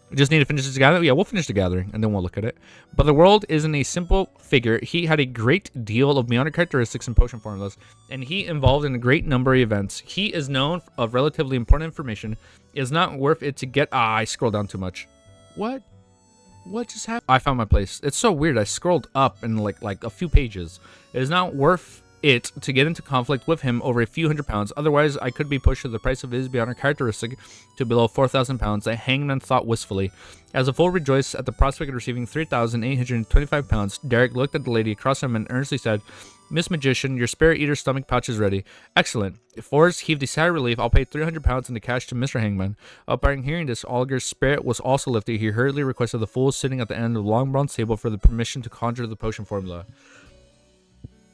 We just need to finish this gathering. Yeah, we'll finish the gathering, and then we'll look at it. But the world isn't a simple figure. He had a great deal of beyond characteristics and potion formulas, and he involved in a great number of events. He is known of relatively important information. It is not worth it to get... I scrolled down too much. What just happened? I found my place. It's so weird. I scrolled up in like a few pages. It is not worth it to get into conflict with him over a few hundred pounds. Otherwise, I could be pushed to the price of his beyond characteristic to below 4,000 pounds. The hangman thought wistfully. As the fool rejoiced at the prospect of receiving 3,825 pounds, Derek looked at the lady across him and earnestly said, "Miss Magician, your spirit eater's stomach pouch is ready." "Excellent." Forrest heaved a sigh of relief. "I'll pay 300 pounds in the cash to Mr. Hangman." Upon hearing this, Alger's spirit was also lifted. He hurriedly requested the fool sitting at the end of the long bronze table for the permission to conjure the potion formula.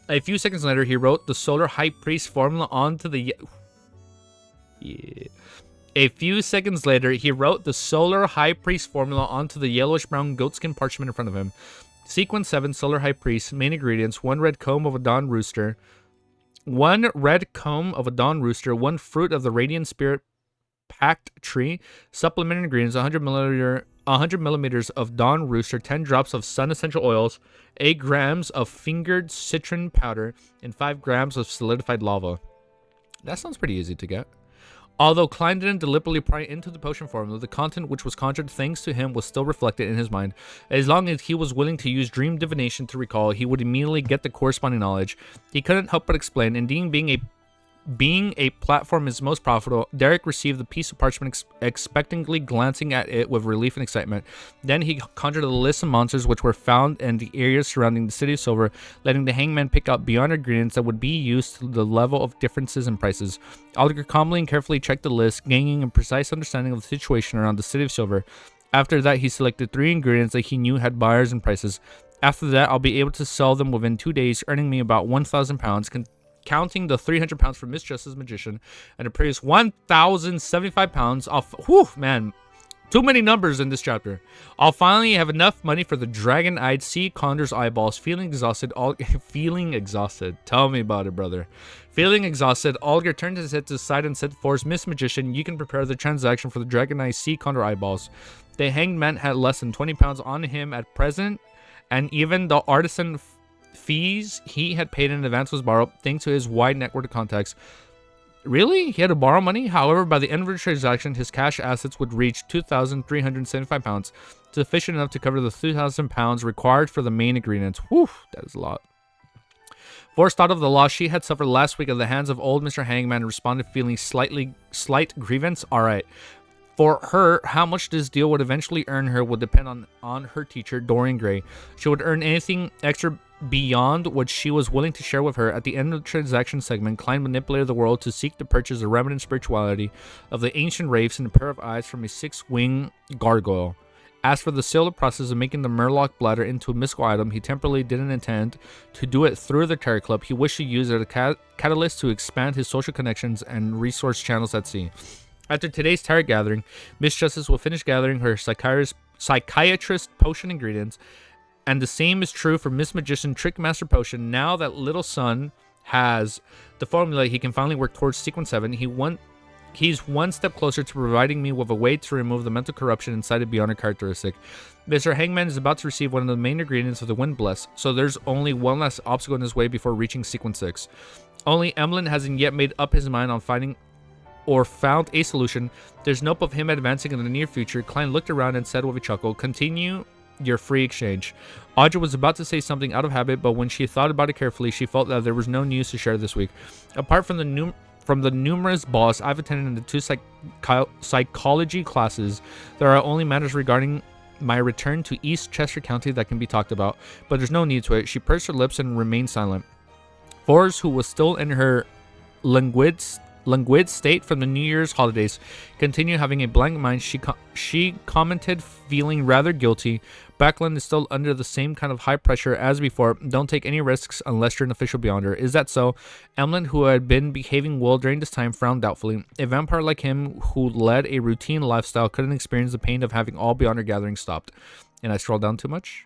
A few seconds later, he wrote the Solar High Priest formula onto the... A few seconds later, he wrote the Solar High Priest formula onto the yellowish-brown goatskin parchment in front of him. Sequence 7, Solar High Priest. Main ingredients: 1 red comb of a dawn rooster. 1 red comb of a dawn rooster. 1 fruit of the radiant spirit packed tree. Supplementary ingredients: 100 millimeters of dawn rooster. 10 drops of sun essential oils. 8 grams of fingered citron powder. And 5 grams of solidified lava. That sounds pretty easy to get. Although Klein didn't deliberately pry into the potion formula, the content which was conjured thanks to him was still reflected in his mind. As long as he was willing to use dream divination to recall, he would immediately get the corresponding knowledge. He couldn't help but explain, indeed being a being a platform is most profitable, Derek received the piece of parchment, expectantly glancing at it with relief and excitement. Then he conjured a list of monsters which were found in the areas surrounding the city of Silver, letting the hangman pick out beyond ingredients that would be used to the level of differences in prices. Alder calmly and carefully checked the list, gaining a precise understanding of the situation around the city of Silver. After that, he selected 3 ingredients that he knew had buyers and prices. After that, I'll be able to sell them within 2 days, earning me about 1,000 pounds, counting the 300 pounds for Miss Justice Magician and the previous 1,075 pounds off. Whew, man, too many numbers in this chapter. I'll finally have enough money for the dragon-eyed sea condor's eyeballs. Feeling exhausted, Tell me about it, brother. Feeling exhausted, Alger turned his head to the side and said, "For Miss Magician, you can prepare the transaction for the dragon-eyed sea condor eyeballs." The hanged man had less than 20 pounds on him at present, and even the artisan fees he had paid in advance was borrowed, thanks to his wide network of contacts. Really? He had to borrow money? However, by the end of the transaction, his cash assets would reach 2,375 pounds, sufficient enough to cover the 2,000 pounds required for the main ingredients. Whew, that is a lot. Forrest thought of the loss she had suffered last week at the hands of old Mr. Hangman and responded feeling slight grievance. Alright. For her, how much this deal would eventually earn her would depend on her teacher, Dorian Gray. She would earn anything extra beyond what she was willing to share with her. At the end of the transaction segment, Klein manipulated the world to seek to purchase the remnant spirituality of the ancient wraiths and a pair of eyes from a 6-winged gargoyle. As for the sale process of making the Murloc bladder into a mystical item, he temporarily didn't intend to do it through the Terror Club. He wished to use it as a catalyst to expand his social connections and resource channels at sea. After today's tarot gathering, Miss Justice will finish gathering her psychiatrist potion ingredients, and the same is true for Miss Magician Trickmaster Potion. Now that little son has the formula, he can finally work towards Sequence 7. He's one step closer to providing me with a way to remove the mental corruption inside of beyond a characteristic. Mr. Hangman is about to receive one of the main ingredients of the Wind Bless, so there's only one less obstacle in his way before reaching Sequence 6. Only Emlyn hasn't yet made up his mind on finding or found a solution. There's no hope of him advancing in the near future. Klein looked around and said with a chuckle, "Continue your free exchange." Audra was about to say something out of habit, but when she thought about it carefully, she felt that there was no news to share this week. Apart from the numerous balls I've attended in the 2 psychology classes, there are only matters regarding my return to East Chester County that can be talked about, but there's no need to it. She pursed her lips and remained silent. Forrest, who was still in her languid state from the New Year's holidays, continued having a blank mind. She commented, feeling rather guilty. Backlund is still under the same kind of high pressure as before. Don't take any risks unless you're an official Beyonder. Is that so? Emlyn, who had been behaving well during this time, frowned doubtfully. A vampire like him, who led a routine lifestyle, couldn't experience the pain of having all Beyonder gatherings stopped. And I scrolled down too much?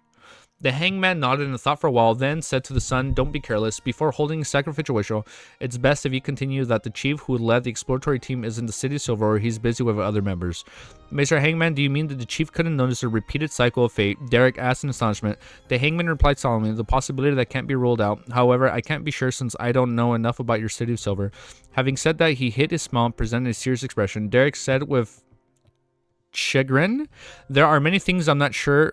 The hangman nodded and thought for a while, then said to the son, "Don't be careless. Before holding a sacrificial ritual, it's best if you continue that the chief who led the exploratory team is in the city of Silver, or he's busy with other members." "Mr. Hangman, do you mean that the chief couldn't notice a repeated cycle of fate?" Derek asked in astonishment. The hangman replied solemnly, "The possibility that can't be ruled out. However, I can't be sure since I don't know enough about your city of Silver." Having said that, he hid his smile and presented a serious expression. Derek said with chagrin, "There are many things I'm not sure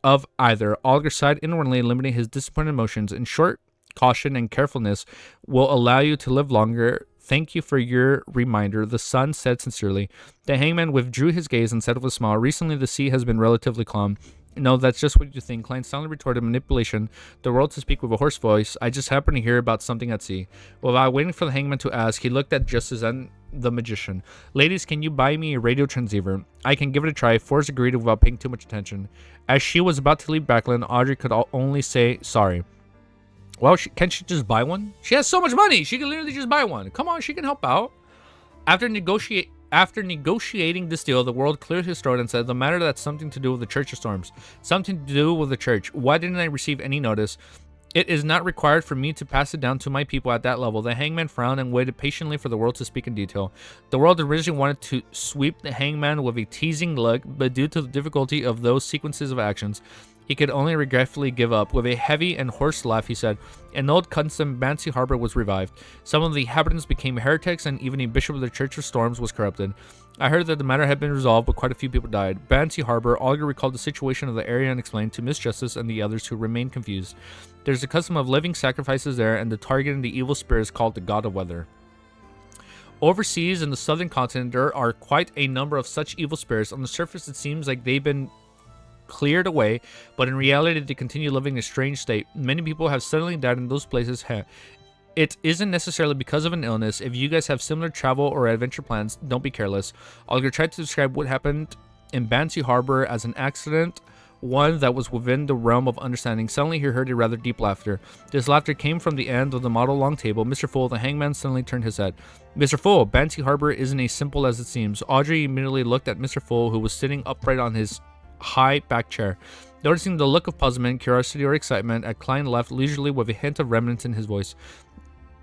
of either." Alger sighed inwardly, limiting his disappointed emotions. "In short, caution and carefulness will allow you to live longer. Thank you for your reminder," the son said sincerely. The hangman withdrew his gaze and said with a smile, "Recently the sea has been relatively calm." "No, that's just what you think," Klein silently retorted, manipulation the world to speak with a hoarse voice. "I just happened to hear about something at sea." Without waiting for the hangman to ask, he looked at Justice and the magician. "Ladies, can you buy me a radio transceiver? I can give it a try." Forrest agreed without paying too much attention. As she was about to leave Backlund, Audrey could only say sorry. Well, can't she just buy one? She has so much money. She can literally just buy one. Come on, she can help out. After negotiating this deal, the world cleared his throat and said, "The matter that's something to do with the Church of Storms. Something to do with the church. Why didn't I receive any notice? It is not required for me to pass it down to my people at that level." The hangman frowned and waited patiently for the world to speak in detail. The world originally wanted to sweep the hangman with a teasing look, but due to the difficulty of those sequences of actions, he could only regretfully give up. With a heavy and hoarse laugh, he said, "An old custom, Banshee Harbor was revived. Some of the inhabitants became heretics, and even a bishop of the Church of Storms was corrupted. I heard that the matter had been resolved, but quite a few people died." Banshee Harbor, Olga recalled the situation of the area and explained to Miss Justice and the others who remained confused. "There's a custom of living sacrifices there, and the target in the evil spirit is called the God of Weather." Overseas in the southern continent, there are quite a number of such evil spirits. On the surface, it seems like they've been cleared away, but in reality, they continue living in a strange state. Many people have suddenly died in those places. It isn't necessarily because of an illness. If you guys have similar travel or adventure plans, don't be careless. Olga tried to describe what happened in Bansi Harbor as an accident, one that was within the realm of understanding. Suddenly he heard a rather deep laughter. This laughter came from the end of the model long table. Mr. Fool, the hangman, suddenly turned his head. Mr. Fool, Bansi Harbor isn't as simple as it seems. Audrey immediately looked at Mr. Fool, who was sitting upright on his high back chair. Noticing the look of puzzlement, curiosity, or excitement, Klein left leisurely with a hint of remnants in his voice.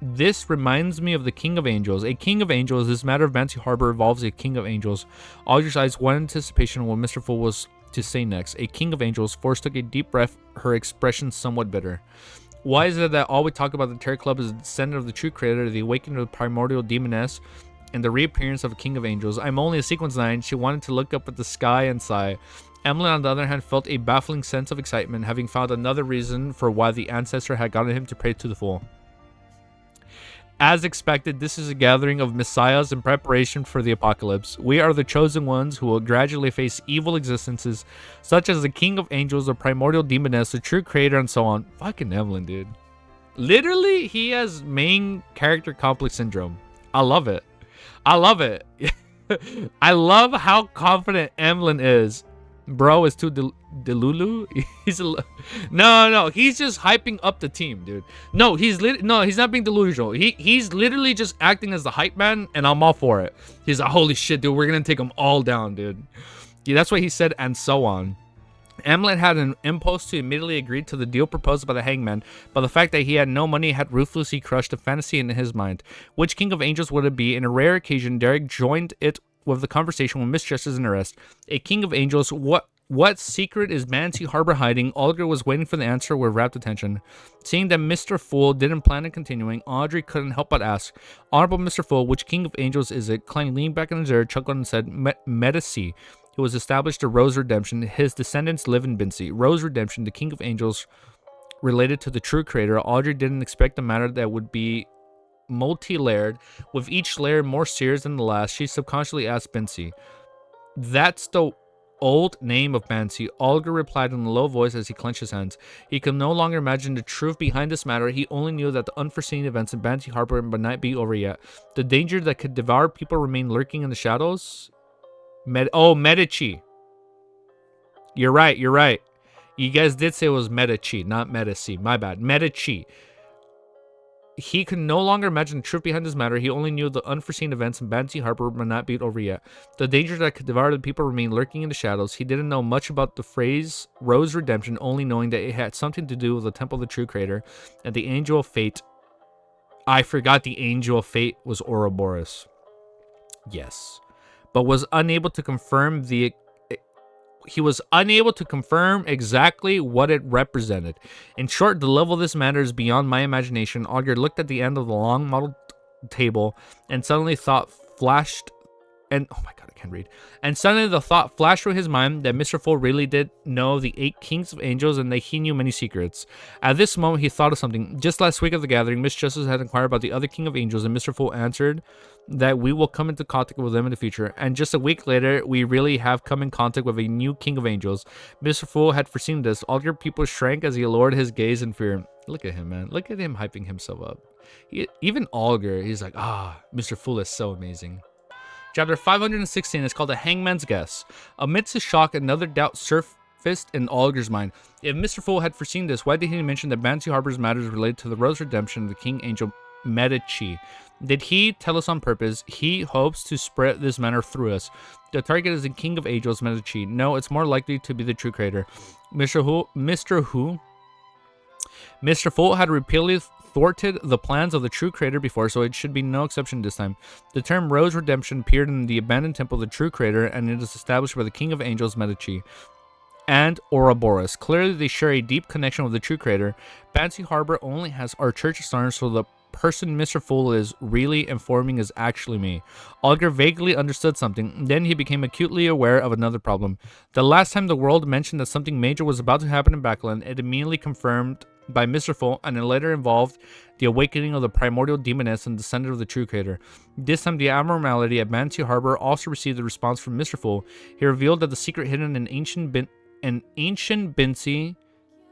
This reminds me of the King of Angels. A King of Angels. This matter of Bansi Harbor involves a King of Angels. Audrey's eyes went in anticipation of what Mr. Fool was to say next. A King of Angels. Force took a deep breath, her expression somewhat bitter. Why is it that all we talk about the Terror Club is the descendant of the true creator, the awakening of the primordial demoness, and the reappearance of a King of Angels? I'm only a sequence 9. She wanted to look up at the sky and sigh. Emily, on the other hand, felt a baffling sense of excitement, having found another reason for why the ancestor had gotten him to pray to the Fool. As expected, this is a gathering of messiahs in preparation for the apocalypse. We are the chosen ones who will gradually face evil existences, such as the King of Angels, the primordial demoness, the true creator, and so on. Fucking Evelyn, dude. Literally, he has main character complex syndrome. I love it. I love it. I love how confident Emlyn is. Bro is too delulu. No. He's just hyping up the team, dude. No, he's not being delusional. He's literally just acting as the hype man, and I'm all for it. He's like, holy shit, dude, we're gonna take them all down, dude. Yeah, that's what he said, and so on. Emlyn had an impulse to immediately agree to the deal proposed by the hangman, but the fact that he had no money had ruthlessly crushed a fantasy in his mind. Which King of Angels would it be? In a rare occasion, Derek joined it with the conversation with Miss Justice in arrest. A King of Angels, what secret is Bansi Harbor hiding? Olga was waiting for the answer with rapt attention. Seeing that Mr. Fool didn't plan on continuing, Audrey couldn't help but ask, Honorable Mr. Fool, which King of Angels is it? Klein leaned back in his chair, chuckled, and said, Medici, who was established to Rose Redemption. His descendants live in Bincy. Rose Redemption, the King of Angels, related to the true creator. Audrey didn't expect a matter that would be multi-layered, with each layer more serious than the last. She subconsciously asked Bincy, that's the old name of Bansi. Olga replied in a low voice as he clenched his hands. He could no longer imagine the truth behind this matter. He only knew that the unforeseen events in Bansi Harbor might not be over yet. The danger that could devour people remained lurking in the shadows. Medici. You're right. You guys did say it was Medici, not Medici. My bad. Medici. He could no longer imagine the truth behind this matter. He only knew the unforeseen events in Bansi Harbor might not be over yet. The danger that could devour the people remained lurking in the shadows. He didn't know much about the phrase Rose Redemption, only knowing that it had something to do with the Temple of the True Creator and the Angel of Fate. I forgot the Angel of Fate was Ouroboros. Yes. But was unable to confirm he was unable to confirm exactly what it represented. In short, the level of this matter is beyond my imagination. Augur looked at the end of the long model table and suddenly thought flashed and oh my god, I can't read. And suddenly the thought flashed through his mind that Mr. Fool really did know the 8 Kings of Angels and that he knew many secrets. At this moment, he thought of something. Just last week at the gathering, Miss Justice had inquired about the other King of Angels, and Mr. Fool answered that we will come into contact with them in the future. And just a week later, we really have come in contact with a new King of Angels. Mr. Fool had foreseen this. All your people shrank as he lowered his gaze in fear. Look at him, man. Look at him hyping himself up. Even Olger, he's like, Mr. Fool is so amazing. Chapter 516 is called The Hangman's Guess. Amidst his shock, another doubt surfaced in Olger's mind. If Mr. Fool had foreseen this, why did he mention that Bansi Harbor's matters related to the Rose Redemption of the King Angel Medici? Did he tell us on purpose? He hopes to spread this matter through us. The target is the King of Angels Medici. No, it's more likely to be the true creator. Mr. Fool had repeatedly thwarted the plans of the true creator before, so it should be no exception this time. The term Rose Redemption appeared in the abandoned temple of the true creator, and it is established by the King of Angels Medici and Ouroboros. Clearly, they share a deep connection with the true creator. Bansi Harbor only has our church stars, so the person Mr. Fool is really informing is actually me. Olger vaguely understood something. Then he became acutely aware of another problem. The last time the world mentioned that something major was about to happen in Backland, it immediately confirmed by Mr. Full, and it later involved the awakening of the primordial demoness and descendant of the true creator. This time, the abnormality at Banshee Harbor also received a response from Mr. Full. He revealed that the secret hidden in ancient Bincy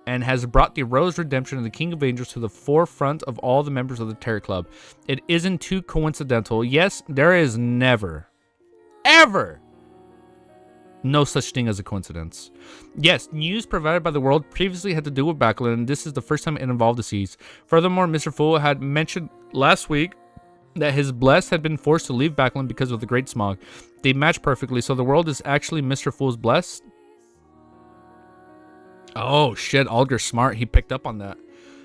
and has brought the Rose Redemption of the King of Angels to the forefront of all the members of the Terror Club. It isn't too coincidental. Yes, there is never, ever, no such thing as a coincidence. Yes, news provided by the world previously had to do with Backlund, and this is the first time it involved the seas. Furthermore, Mr. Fool had mentioned last week that his blessed had been forced to leave Backlund because of the Great Smog. They match perfectly, so the world is actually Mr. Fool's blessed. Oh shit, Alger's smart. He picked up on that.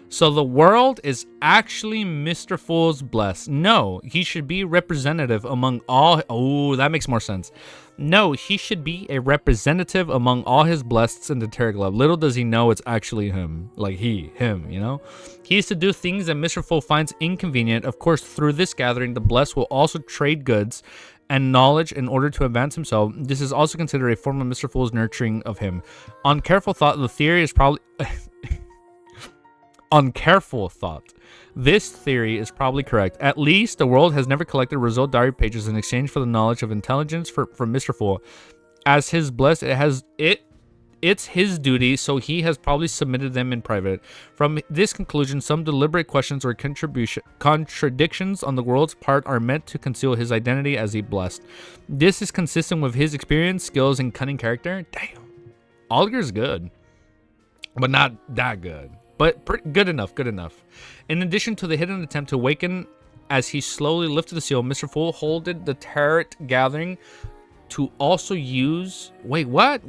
So the world is actually Mr. Fool's blessed. No, he should be representative among all... Oh, that makes more sense. No, he should be a representative among all his blesseds in the Terror Club. Little does he know it's actually him. Like him, you know? He is to do things that Mr. Fool finds inconvenient. Of course, through this gathering, the blessed will also trade goods and knowledge in order to advance himself. This is also considered a form of Mr. Fool's nurturing of him. On careful thought, the theory is probably... On careful thought, this theory is probably correct. At least, the world has never collected result diary pages in exchange for the knowledge of intelligence from Mr. Fool. As his blessed, it's his duty, so he has probably submitted them in private. From this conclusion, some deliberate questions or contradictions on the world's part are meant to conceal his identity as a blessed. This is consistent with his experience, skills, and cunning character. Damn. Alger's good, but not that good. But good enough, good enough. In addition to the hidden attempt to awaken as he slowly lifted the seal, Mr. Fool holded the Tarot gathering to also use... Wait, what?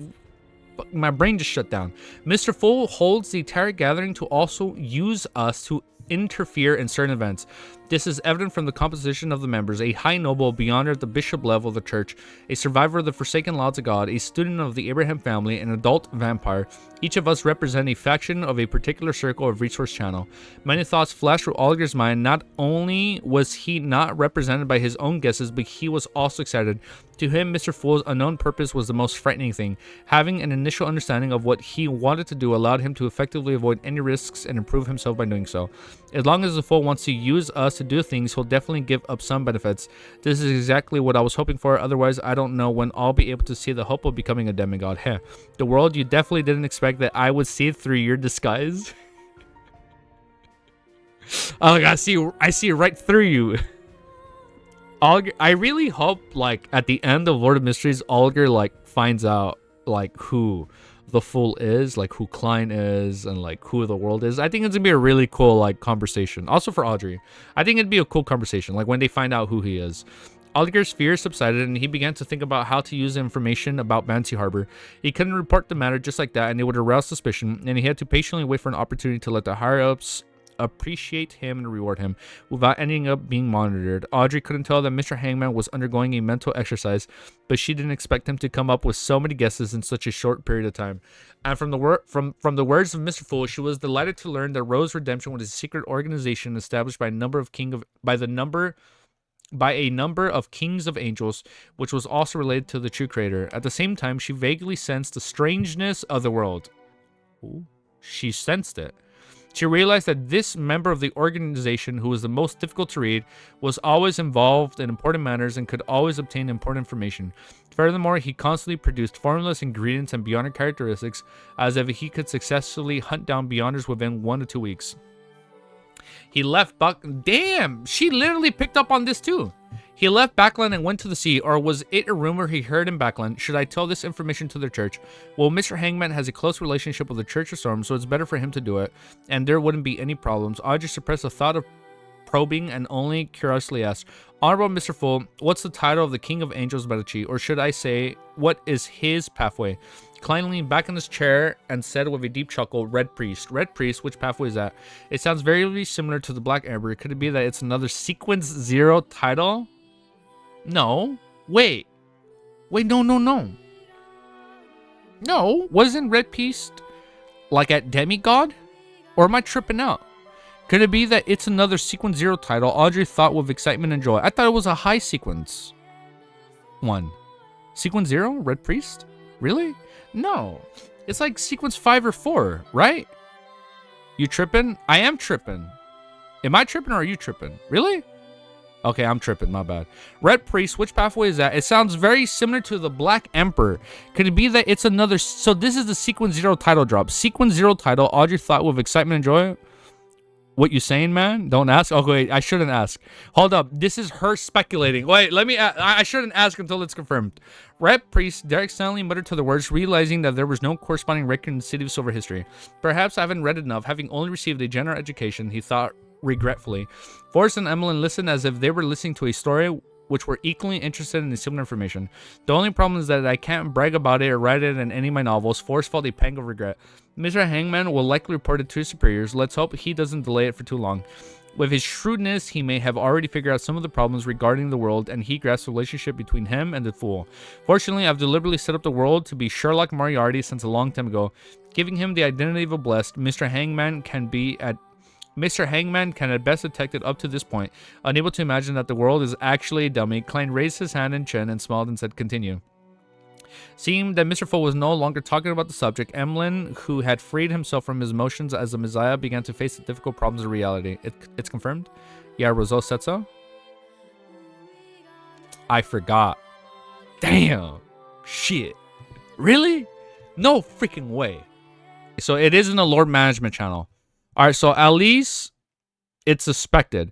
My brain just shut down. Mr. Fool holds the Tarot gathering to also use us to interfere in certain events. This is evident from the composition of the members: a high noble, beyonder at the bishop level of the church, a survivor of the forsaken laws of God, a student of the Abraham family, an adult vampire. Each of us represent a faction of a particular circle of resource channel. Many thoughts flashed through Oliver's mind. Not only was he not represented by his own guesses, but he was also excited. To him, Mr. Fool's unknown purpose was the most frightening thing. Having an initial understanding of what he wanted to do allowed him to effectively avoid any risks and improve himself by doing so. As long as the Fool wants to use us to do things, he'll definitely give up some benefits. This is exactly what I was hoping for. Otherwise, I don't know when I'll be able to see the hope of becoming a demigod. Heh. The world, you definitely didn't expect that I would see through your disguise. Oh, I see right through you. Alger, I really hope, like, at the end of Lord of Mysteries, Alger, like, finds out, like, who the Fool is, like, who Klein is, and, like, who the world is. I think it's gonna be a really cool, like, conversation. Also for Audrey. I think it'd be a cool conversation, like, when they find out who he is. Alger's fear subsided, and he began to think about how to use information about Banshee Harbor. He couldn't report the matter just like that, and it would arouse suspicion, and he had to patiently wait for an opportunity to let the higher-ups appreciate him and reward him without ending up being monitored. Audrey couldn't tell that Mr. Hangman was undergoing a mental exercise, but she didn't expect him to come up with so many guesses in such a short period of time. And from the words of Mr. Fool, she was delighted to learn that Rose Redemption was a secret organization established by a number of kings of angels, which was also related to the true creator. At the same time, she vaguely sensed the strangeness of the world. Ooh, she sensed it. She realized that this member of the organization, who was the most difficult to read, was always involved in important matters and could always obtain important information. Furthermore, he constantly produced formless ingredients and beyonder characteristics, as if he could successfully hunt down beyonders within 1 to 2 weeks. He left Damn! She literally picked up on this too. He left Backland and went to the sea, or was it a rumor he heard in Backland? Should I tell this information to their church? Well, Mr. Hangman has a close relationship with the Church of Storm, so it's better for him to do it, and there wouldn't be any problems. Audrey suppressed the thought of probing and only curiously asked, Honorable Mr. Fool, what's the title of the King of Angels Badachi? Or should I say, what is his pathway? Klein leaned back in his chair and said with a deep chuckle, Red Priest. Red Priest, which pathway is that? It sounds very similar to the Black Amber. Could it be that it's another Sequence 0 title? No. Wait, no. No, wasn't Red Priest like at Demigod? Or am I tripping out? Could it be that it's another Sequence 0 title? Audrey thought with excitement and joy. I thought it was a high Sequence 1. Sequence 0? Red Priest? Really? No. It's like Sequence 5 or 4, right? You tripping? I am tripping. Am I tripping or are you tripping? Really? Okay, I'm tripping. My bad. Red Priest, which pathway is that? It sounds very similar to the Black Emperor. Could it be that it's another... So this is the Sequence 0 title drop. Sequence 0 title. Audrey thought with excitement and joy. What you saying, man? Don't ask. Okay, wait, I shouldn't ask. Hold up. This is her speculating. Wait, let me... I shouldn't ask until it's confirmed. Red Priest, Derek silently muttered to the words, realizing that there was no corresponding record in the City of Silver history. Perhaps I haven't read enough. Having only received a general education, he thought regretfully. Forrest and Emmeline listened as if they were listening to a story which were equally interested in the similar information. The only problem is that I can't brag about it or write it in any of my novels. Forrest felt a pang of regret. Mr. Hangman will likely report it to his superiors. Let's hope he doesn't delay it for too long. With his shrewdness, he may have already figured out some of the problems regarding the world, and he grasps the relationship between him and the fool. Fortunately, I've deliberately set up the world to be Sherlock Moriarty since a long time ago. Giving him the identity of a blessed, Mr. Hangman can at best detect it up to this point. Unable to imagine that the world is actually a dummy, Klein raised his hand and chin and smiled and said, continue. Seeing that Mr. Foe was no longer talking about the subject, Emlyn, who had freed himself from his emotions as a messiah, began to face the difficult problems of reality. It's confirmed? Yeah, Roselle said so? I forgot. Damn. Shit. Really? No freaking way. So it is in the Lord Management channel. All right, so at least it's suspected.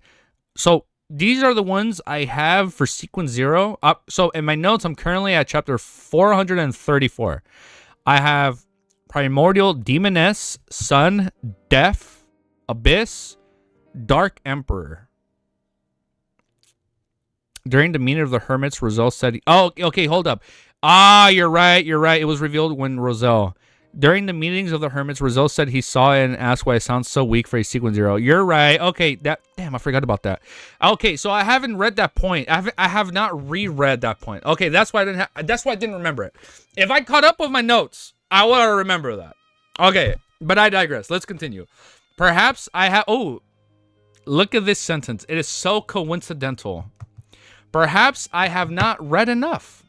So these are the ones I have for Sequence 0. So in my notes, I'm currently at chapter 434. I have Primordial, Demoness, Sun, Death, Abyss, Dark Emperor. During the meeting of the Hermits, Roselle said... Oh, okay, hold up. You're right. It was revealed when Roselle... During the meetings of the Hermits, Roselle said he saw it and asked why it sounds so weak for a Sequence 0. You're right. Okay, damn, I forgot about that. Okay, so I haven't read that point. I have not reread that point. Okay, that's why I didn't remember it. If I caught up with my notes, I would remember that. Okay, but I digress. Let's continue. Perhaps I have... Oh, look at this sentence. It is so coincidental. Perhaps I have not read enough.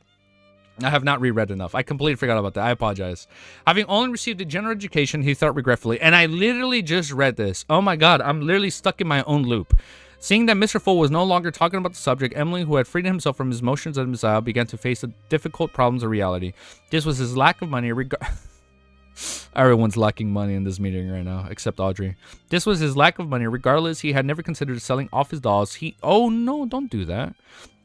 I have not reread enough. I completely forgot about that. I apologize. Having only received a general education, he thought regretfully. And I literally just read this. Oh my god, I'm literally stuck in my own loop. Seeing that Mr. Full was no longer talking about the subject, Emily, who had freed himself from his emotions as a messiah, began to face the difficult problems of reality. This was his lack of money. Everyone's lacking money in this meeting right now, except Audrey. This was his lack of money. Regardless, he had never considered selling off his dolls. Oh no, don't do that.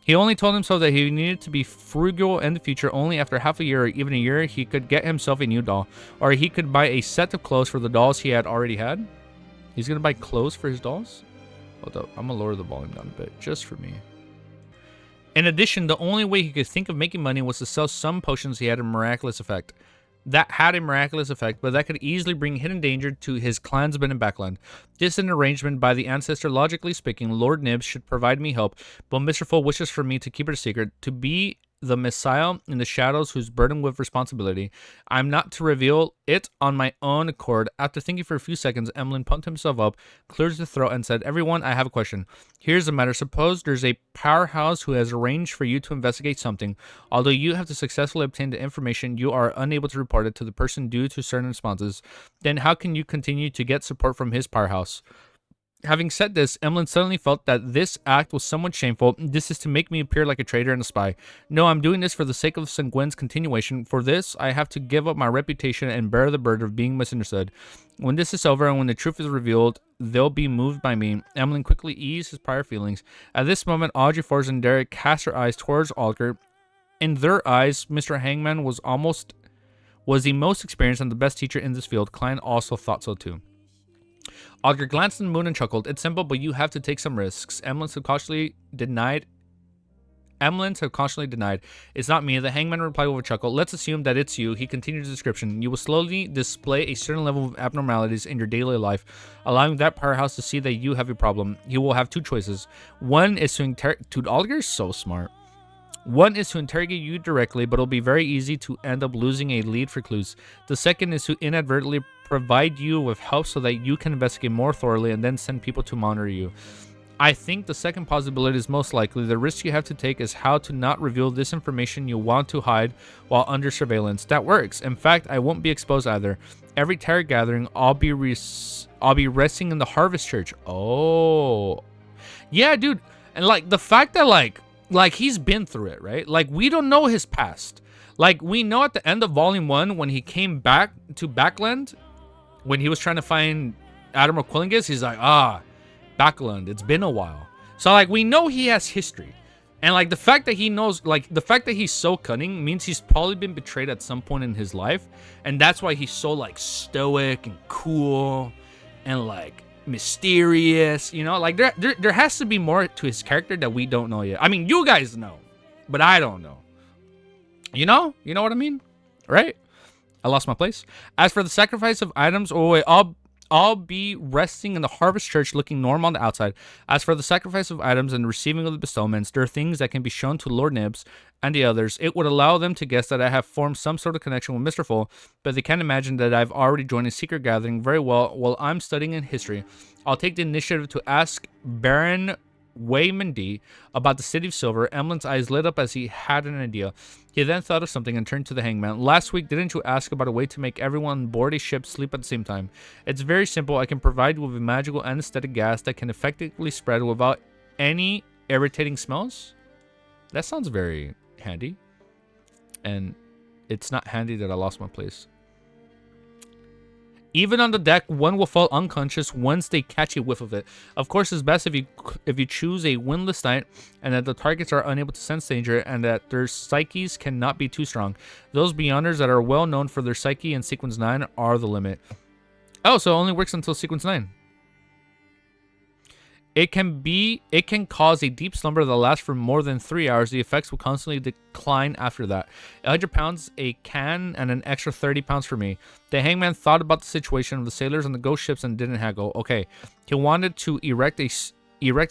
He only told himself that he needed to be frugal in the future. Only after half a year or even a year, he could get himself a new doll. Or he could buy a set of clothes for the dolls he had already had. He's going to buy clothes for his dolls? Hold up. I'm going to lower the volume down a bit, just for me. In addition, the only way he could think of making money was to sell some potions he had a miraculous effect. That had a miraculous effect, but that could easily bring hidden danger to his clansmen and backland. This is an arrangement by the ancestor. Logically speaking, Lord Nibs should provide me help, but Mr. Full wishes for me to keep it a secret, to be the messiah in the shadows who's burdened with responsibility. I'm not to reveal it on my own accord. After thinking for a few seconds, Emlyn pumped himself up, cleared his throat, and said, everyone, I have a question. Here's the matter. Suppose there's a powerhouse who has arranged for you to investigate something. Although you have to successfully obtain the information, you are unable to report it to the person due to certain responses. Then how can you continue to get support from his powerhouse? Having said this, Emlyn suddenly felt that this act was somewhat shameful. This is to make me appear like a traitor and a spy. No, I'm doing this for the sake of Sanguine's continuation. For this, I have to give up my reputation and bear the burden of being misunderstood. When this is over and when the truth is revealed, they'll be moved by me. Emlyn quickly eased his prior feelings. At this moment, Audrey, Forrest, and Derek cast their eyes towards Alger. In their eyes, Mr. Hangman was the most experienced and the best teacher in this field. Klein also thought so too. Augur glanced at the moon and chuckled. It's simple, but you have to take some risks. Emlyn subconsciously denied. It's not me. The hangman replied with a chuckle. Let's assume that it's you. He continued his description. You will slowly display a certain level of abnormalities in your daily life, allowing that powerhouse to see that you have a problem. You will have two choices. One is to interrogate... Dude, Auger's so smart. One is to interrogate you directly, but it'll be very easy to end up losing a lead for clues. The second is to inadvertently provide you with help so that you can investigate more thoroughly and then send people to monitor you. I think the second possibility is most likely. The risk you have to take is how to not reveal this information you want to hide while under surveillance. That works. In fact, I won't be exposed either. Every tarot gathering, I'll I'll be resting in the Harvest Church. Oh. Yeah, dude. And like the fact that like he's been through it, right? Like we don't know his past. Like we know at the end of Volume 1 when he came back to Backland, when he was trying to find Admiral Quillingus, he's like, Backland, it's been a while. So like we know he has history. And like the fact that he knows, like the fact that he's so cunning means he's probably been betrayed at some point in his life. And that's why he's so like stoic and cool and like mysterious, you know? Like there has to be more to his character that we don't know yet. I mean, you guys know, but I don't know. You know what I mean? Right? I lost my place. As for the sacrifice of items, oh wait, I'll be resting in the Harvest Church looking normal on the outside. As for the sacrifice of items and the receiving of the bestowments, there are things that can be shown to Lord Nibs and the others. It would allow them to guess that I have formed some sort of connection with Mr. Full, but they can't imagine that I've already joined a secret gathering very well while I'm studying in history. I'll take the initiative to ask Baron Waymandy about the City of Silver. Emlyn's eyes lit up as he had an idea. He then thought of something and turned to the hangman. Last week, didn't you ask about a way to make everyone on board a ship sleep at the same time? It's very simple. I can provide you with a magical anesthetic gas that can effectively spread without any irritating smells. That sounds very handy. And it's not handy that I lost my place. Even on the deck, one will fall unconscious once they catch a whiff of it. Of course, it's best if you choose a windless night and that the targets are unable to sense danger and that their psyches cannot be too strong. Those Beyonders that are well known for their psyche in Sequence 9 are the limit. Oh, so it only works until Sequence 9. It can cause a deep slumber that lasts for more than 3 hours. The effects will constantly decline after that. 100 pounds a can and an extra 30 pounds for me. The hangman thought about the situation of the sailors on the ghost ships and didn't haggle. Okay, he wanted to erect a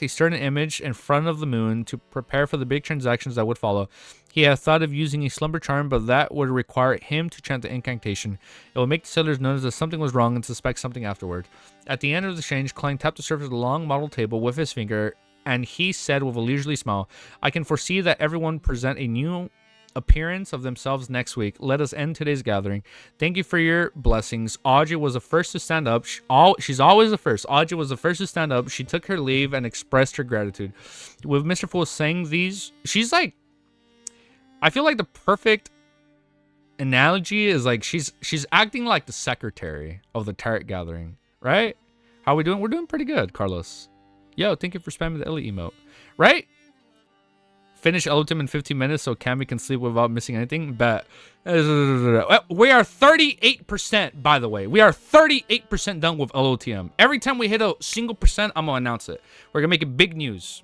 certain image in front of the moon to prepare for the big transactions that would follow. He had thought of using a slumber charm, but that would require him to chant the incantation. It will make the sailors notice that something was wrong and suspect something afterward. At the end of the exchange, Klein tapped the surface of the long model table with his finger, and he said with a leisurely smile, I can foresee that everyone present a new appearance of themselves next week. Let us end today's gathering. Thank you for your blessings. Audrey was the first to stand up. She's always the first. Audrey was the first to stand up. She took her leave and expressed her gratitude. With Mr. Fool saying these, she's like, I feel like the perfect analogy is like she's acting like the secretary of the Tarot gathering, right? How are we doing? We're doing pretty good, Carlos. Yo, thank you for spamming the Ellie emote, right? Finish LOTM in 15 minutes so Cammy can sleep without missing anything. Bet. We are 38%, by the way. We are 38% done with LOTM. Every time we hit a single percent, I'm going to announce it. We're going to make it big news.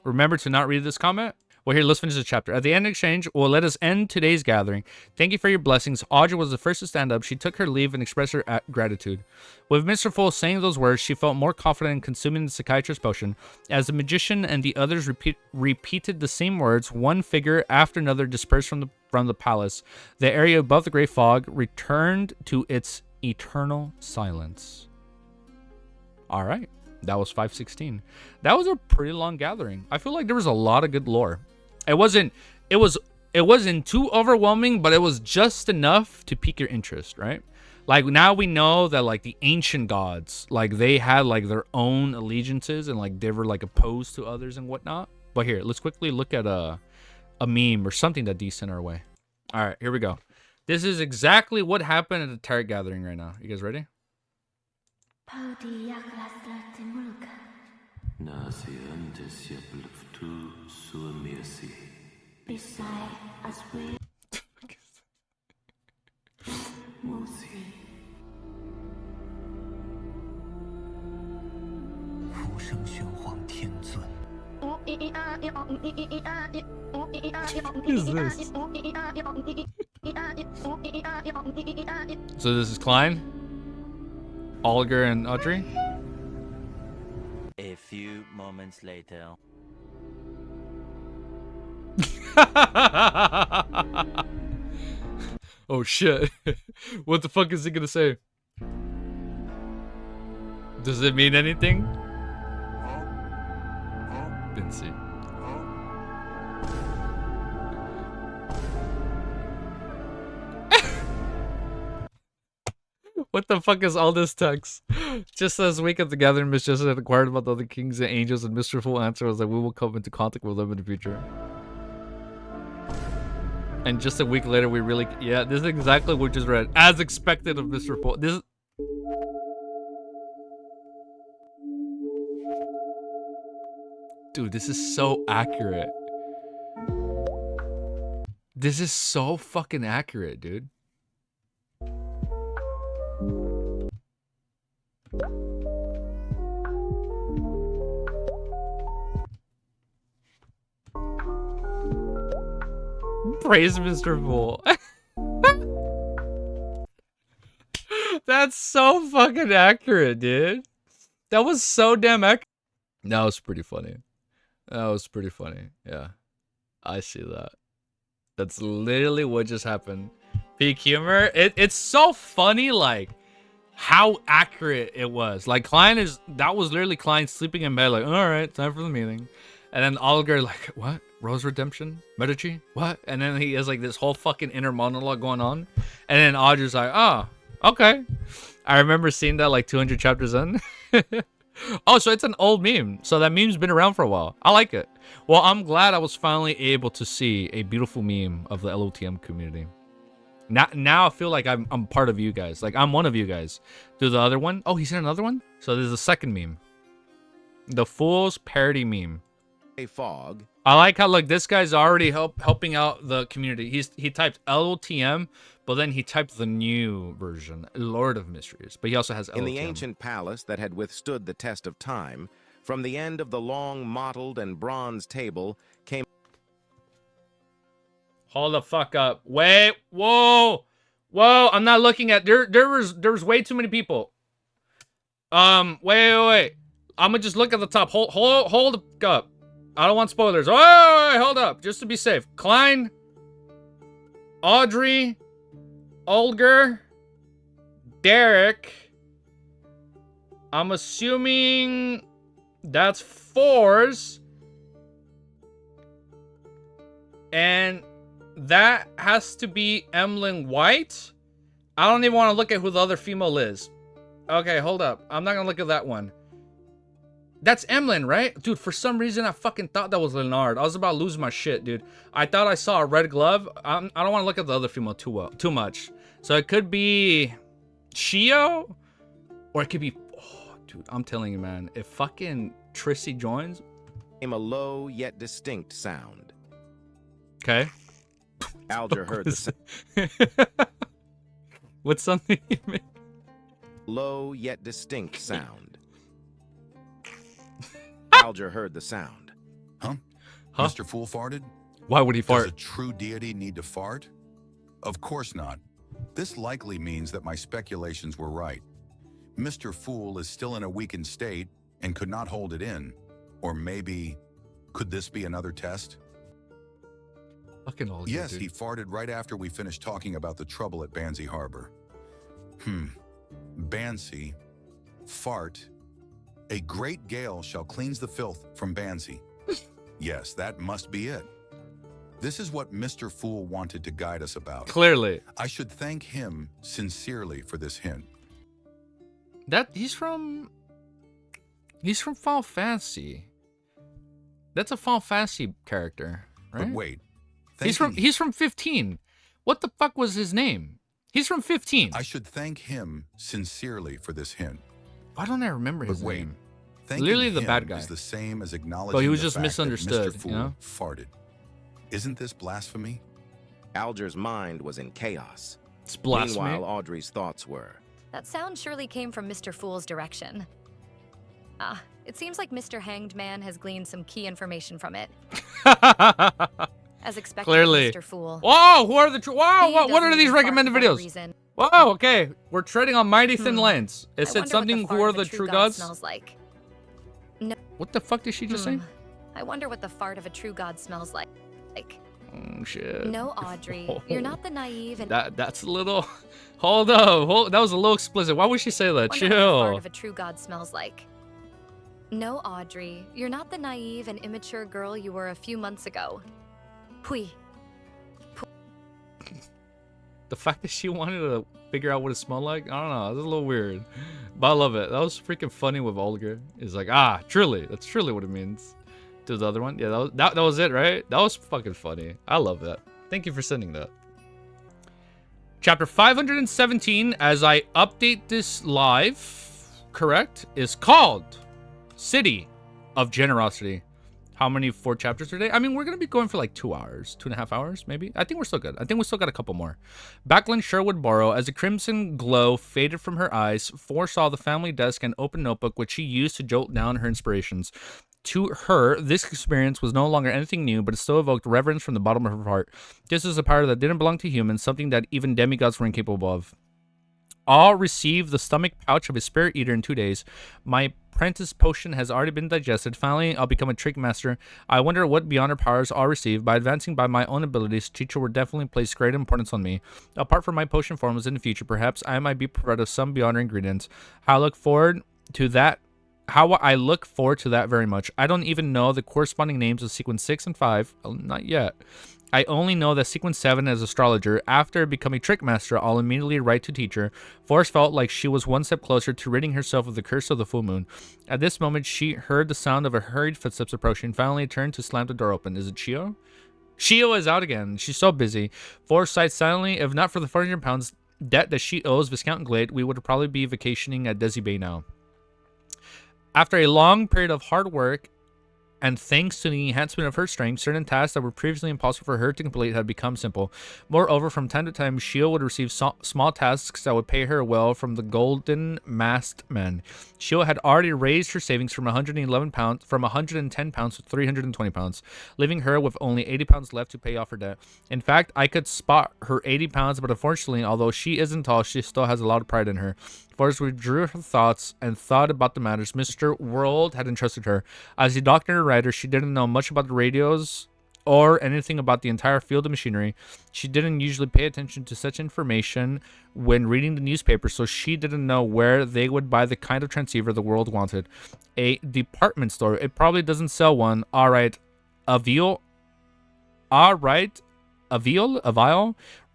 Remember to not read this comment. Well, here, let's finish the chapter. At the end of the exchange, well, let us end today's gathering. Thank you for your blessings. Audrey was the first to stand up. She took her leave and expressed her gratitude. With Mr. Full saying those words, she felt more confident in consuming the psychiatrist potion. As the magician and the others repeated the same words, one figure after another dispersed from the palace. The area above the great fog returned to its eternal silence. All right. That was 516. That was a pretty long gathering. I feel like there was a lot of good lore. It wasn't too overwhelming, but it was just enough to pique your interest, right? Like now we know that like the ancient gods, like they had like their own allegiances and like they were like opposed to others and whatnot. But here, let's quickly look at a meme or something that D sent our way. All right, here we go. This is exactly what happened at the Tarot gathering right now. You guys ready? What is this? So this is Klein, Olger, and Audrey. A few moments later. Oh shit. What the fuck is he gonna say? Does it mean anything? Didn't see. What the fuck is all this text? Just as week at the gathering, Miss Jessica had inquired about the other kings and angels, and Mr. Fool answer was that we will come into contact with them in the future. And just a week later, we really... Yeah, this is exactly what we just read. As expected of Mr. Fool. This is... Dude, this is so accurate. This is so fucking accurate, dude. Praise Mr. Fool. That's so fucking accurate, dude. That was so damn accurate. That was pretty funny. That was pretty funny. Yeah. I see that. That's literally what just happened. Peak humor. It's so funny, like, how accurate it was. Like, Klein is... That was literally Klein sleeping in bed, like, alright, time for the meeting. And then Oliver, like, what? Rose Redemption? Medici? What? And then he has, like, this whole fucking inner monologue going on. And then Audrey's like, oh, okay. I remember seeing that, like, 200 chapters in. Oh, so it's an old meme. So that meme's been around for a while. I like it. Well, I'm glad I was finally able to see a beautiful meme of the LOTM community. Now I feel like I'm part of you guys. Like, I'm one of you guys. Do the other one. Oh, he sent another one? So there's a second meme. The Fool's parody meme. A fog. I like how, like, this guy's already helping out the community. He typed LOTM, but then he typed the new version, Lord of Mysteries. But he also has LOTM. In the ancient palace that had withstood the test of time, from the end of the long mottled and bronze table came... Hold the fuck up. Wait. Whoa. Whoa. I'm not looking at... There was way too many people. Wait. I'm gonna just look at the top. Hold up. I don't want spoilers. Oh, wait, hold up. Just to be safe. Klein. Audrey. Olger. Derek. I'm assuming that's fours. And that has to be Emlyn White. I don't even want to look at who the other female is. Okay, hold up. I'm not gonna look at that one. That's Emlyn, right? Dude, for some reason, I fucking thought that was Leonard. I was about to lose my shit, dude. I thought I saw a red glove. I don't want to look at the other female too much. So it could be Shio, or it could be... Oh, dude, I'm telling you, man. If fucking Trissy joins... came a low yet distinct sound. Okay. Alger heard the sound. What's something you mean? Low yet distinct sound. Alger heard the sound. Huh? Mr. Fool farted? Why would he fart? Does a true deity need to fart? Of course not. This likely means that my speculations were right. Mr. Fool is still in a weakened state and could not hold it in. Or maybe, could this be another test? Fucking old. Yes, dude. he farted right after we finished talking about the trouble at Bansi Harbor. Bansi, fart. A great gale shall cleanse the filth from Bansi. Yes, that must be it. This is what Mr. Fool wanted to guide us about. Clearly. I should thank him sincerely for this hint. He's from Final Fantasy. That's a Final Fantasy character, right? But wait. He's from 15. What the fuck was his name? He's from 15. I should thank him sincerely for this hint. Why don't I remember his But wait, name? thanking Literally the him bad guy. is the same as acknowledging But he was the just fact that misunderstood, Mr. Fool you know? farted. Isn't this blasphemy? Alger's mind was in chaos. It's blasphemy. Meanwhile, Audrey's thoughts were... That sound surely came from Mr. Fool's direction. Ah, it seems like Mr. Hanged Man has gleaned some key information from it. As expected, Clearly. Mr. Fool. Whoa, who are the Wow, He what are doesn't these even fart recommended for that videos? reason. Whoa, okay. We're treading on mighty thin lines. It I said wonder something, what the who fart are of a the true gods? Smells like. What the fuck did she just say? I wonder what the fart of a true god smells like. Oh, shit. No, Audrey, you're not the naive and... That's a little... Hold up. That was a little explicit. Why would she say that? Wonder what the fart Chill. of a true god smells like. No, Audrey, you're not the naive and immature girl you were a few months ago. Pui. The fact that she wanted to figure out what it smelled like, I don't know, it's a little weird. But I love it. That was freaking funny with Olga. It's like, ah, truly. That's truly what it means. To the other one. Yeah, that was it, right? That was fucking funny. I love that. Thank you for sending that. Chapter 517, as I update this live, correct, is called City of Generosity. How many 4 chapters today? I mean, we're going to be going for like 2 hours, 2.5 hours, maybe. I think we're still good. I think we still got a couple more. Backlund Sherwood Borrow, as a crimson glow faded from her eyes, foresaw the family desk and open notebook, which she used to jolt down her inspirations. To her, this experience was no longer anything new, but it still evoked reverence from the bottom of her heart. This is a power that didn't belong to humans, something that even demigods were incapable of. I'll receive the stomach pouch of a spirit eater in 2 days. My apprentice potion has already been digested. Finally, I'll become a trick master. I wonder what beyond her powers I'll receive. By advancing by my own abilities, teacher will definitely place great importance on me. Apart from my potion formulas in the future, perhaps I might be provided of some beyond her ingredients. How I look forward to that very much. I don't even know the corresponding names of sequence 6 and 5. Oh, not yet. I only know that sequence 7 as astrologer. After becoming trick master, I'll immediately write to teacher. Forrest felt like she was one step closer to ridding herself of the curse of the full moon. At this moment, she heard the sound of a hurried footsteps approaching. Finally turned to slam the door open. Is it Shio? Shio is out again. She's so busy. Forrest sighed silently. If not for the 400 pounds debt that she owes Viscount Glade, we would probably be vacationing at Desi Bay now. After a long period of hard work, and thanks to the enhancement of her strength, certain tasks that were previously impossible for her to complete had become simple. Moreover, from time to time, Shio would receive small tasks that would pay her well from the Golden Masked Men. Shio had already raised her savings from 110 pounds to 320 pounds, leaving her with only 80 pounds left to pay off her debt. In fact, I could spot her 80 pounds, but unfortunately, although she isn't tall, she still has a lot of pride in her. Forrest withdrew her thoughts and thought about the matters Mr. World had entrusted her. As a doctor and writer, she didn't know much about the radios or anything about the entire field of machinery. She didn't usually pay attention to such information when reading the newspaper, so she didn't know where they would buy the kind of transceiver the world wanted. A department store. It probably doesn't sell one. All right. A vial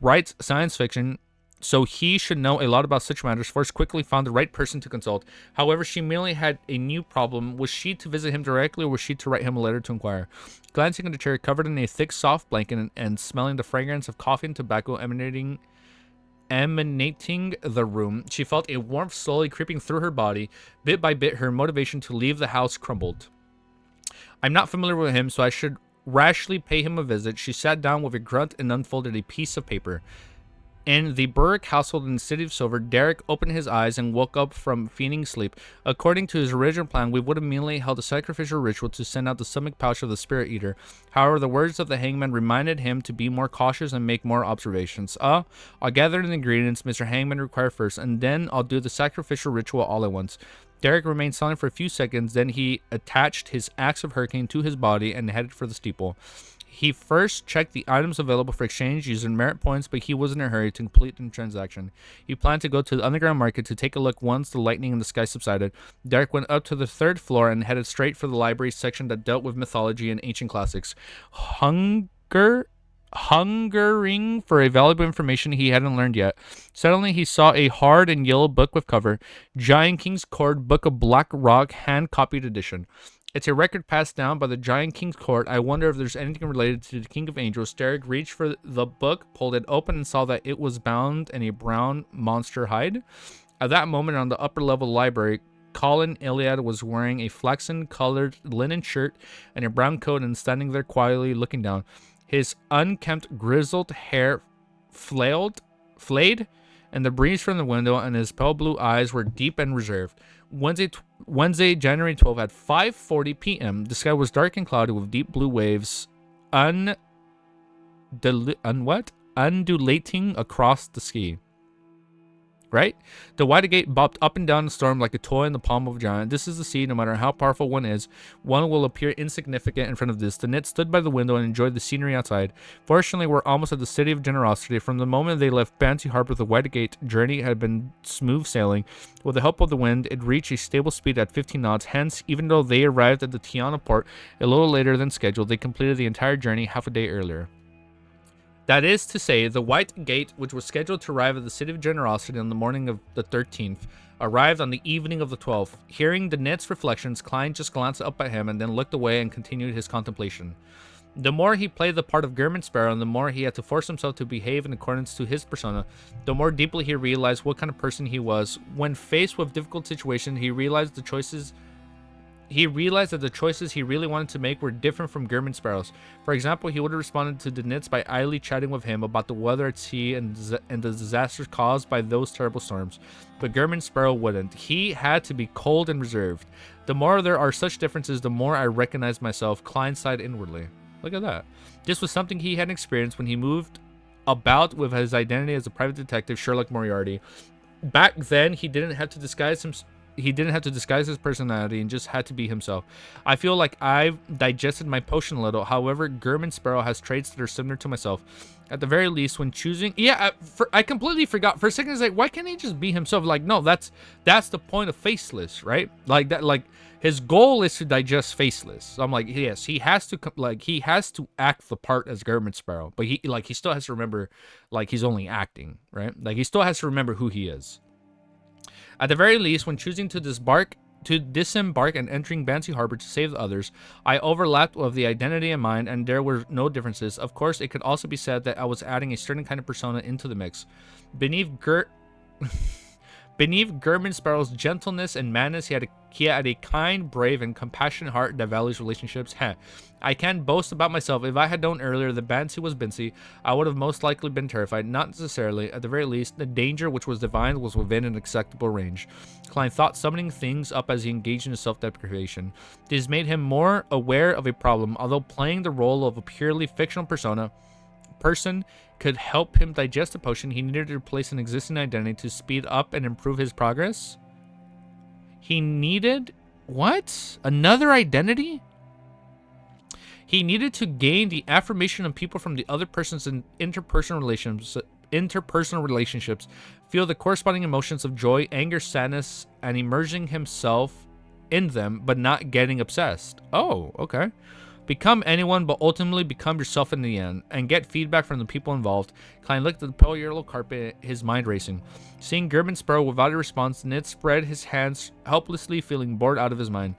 writes science fiction, so he should know a lot about such matters. Forrest quickly found the right person to consult. However, she merely had a new problem. Was she to visit him directly, or was she to write him a letter to inquire? Glancing at the chair covered in a thick, soft blanket and smelling the fragrance of coffee and tobacco emanating the room, she felt a warmth slowly creeping through her body. Bit by bit, her motivation to leave the house crumbled. I'm not familiar with him, so I should rashly pay him a visit. She sat down with a grunt and unfolded a piece of paper. In the Burke household in the city of Silver, Derek opened his eyes and woke up from feigning sleep. According to his original plan, we would have immediately held a sacrificial ritual to send out the stomach pouch of the spirit eater. However, the words of the hangman reminded him to be more cautious and make more observations. I'll gather the ingredients Mr. Hangman required first, and then I'll do the sacrificial ritual all at once. Derek remained silent for a few seconds, then he attached his axe of hurricane to his body and headed for the steeple. He first checked the items available for exchange using merit points, but he wasn't in a hurry to complete the transaction. He planned to go to the underground market to take a look once the lightning in the sky subsided. Derek went up to the 3rd floor and headed straight for the library section that dealt with mythology and ancient classics. Hungering for a valuable information he hadn't learned yet. Suddenly, he saw a hard and yellow book with cover, Giant King's Court Book of Black Rock, hand-copied edition. It's a record passed down by the Giant King's Court. I wonder if there's anything related to the King of Angels. Derek reached for the book, pulled it open, and saw that it was bound in a brown monster hide. At that moment, on the upper level library, Colin Iliad was wearing a flaxen-colored linen shirt and a brown coat and standing there quietly looking down. His unkempt, grizzled hair flayed, and the breeze from the window and his pale blue eyes were deep and reserved. Wednesday, January 12th at 5:40 p.m. The sky was dark and cloudy with deep blue waves undulating across the sea. Right? The wide gate bobbed up and down the storm like a toy in the palm of a giant. This is the sea. No matter how powerful one is, one will appear insignificant in front of this. The DANITZ stood by the window and enjoyed the scenery outside. Fortunately, we're almost at the City of Generosity. From the moment they left Banty Harbor, the wide gate journey had been smooth sailing. With the help of the wind, it reached a stable speed at 15 knots. Hence, even though they arrived at the Tiana port a little later than scheduled, they completed the entire journey half a day earlier. That is to say, the White Gate, which was scheduled to arrive at the City of Generosity on the morning of the 13th, arrived on the evening of the 12th. Hearing DANITZ reflections, Klein just glanced up at him and then looked away and continued his contemplation. The more he played the part of German Sparrow and the more he had to force himself to behave in accordance to his persona, the more deeply he realized what kind of person he was. When faced with difficult situations, he realized that the choices he really wanted to make were different from German Sparrow's. For example, he would have responded to DANITZ by idly chatting with him about the weather at sea and the disasters caused by those terrible storms. But German Sparrow wouldn't. He had to be cold and reserved. The more there are such differences, the more I recognize myself, Klein sighed inwardly. Look at that. This was something he had experienced when he moved about with his identity as a private detective, Sherlock Moriarty. Back then, he didn't have to disguise his personality and just had to be himself. I feel like I've digested my potion a little. However, German Sparrow has traits that are similar to myself. At the very least, when choosing... Yeah, I completely forgot. For a second, I was like, why can't he just be himself? Like, no, that's the point of Faceless, right? Like, that, like, his goal is to digest Faceless. So I'm like, yes, he has to act the part as German Sparrow. But he still has to remember, like, he's only acting, right? Like, he still has to remember who he is. At the very least, when choosing to disembark and entering Banshee Harbor to save the others, I overlapped with the identity in mind, and there were no differences. Of course, it could also be said that I was adding a certain kind of persona into the mix. Beneath German Sparrow's gentleness and madness, he had a kind, brave, and compassionate heart that values relationships. I can boast about myself. If I had known earlier that Banshee was Bincy, I would have most likely been terrified. Not necessarily. At the very least, the danger which was divined was within an acceptable range. Klein thought, summoning things up as he engaged in his self-deprecation. This made him more aware of a problem. Although playing the role of a purely fictional person could help him digest the potion, he needed to replace an existing identity to speed up and improve his progress. He needed... what? Another identity? He needed to gain the affirmation of people from the other person's interpersonal relationships, feel the corresponding emotions of joy, anger, sadness, and immersing himself in them, but not getting obsessed. Oh, okay. Become anyone, but ultimately become yourself in the end, and get feedback from the people involved. Klein looked at the pale yellow carpet, his mind racing. Seeing German Sparrow without a response, DANITZ spread his hands helplessly, feeling bored out of his mind.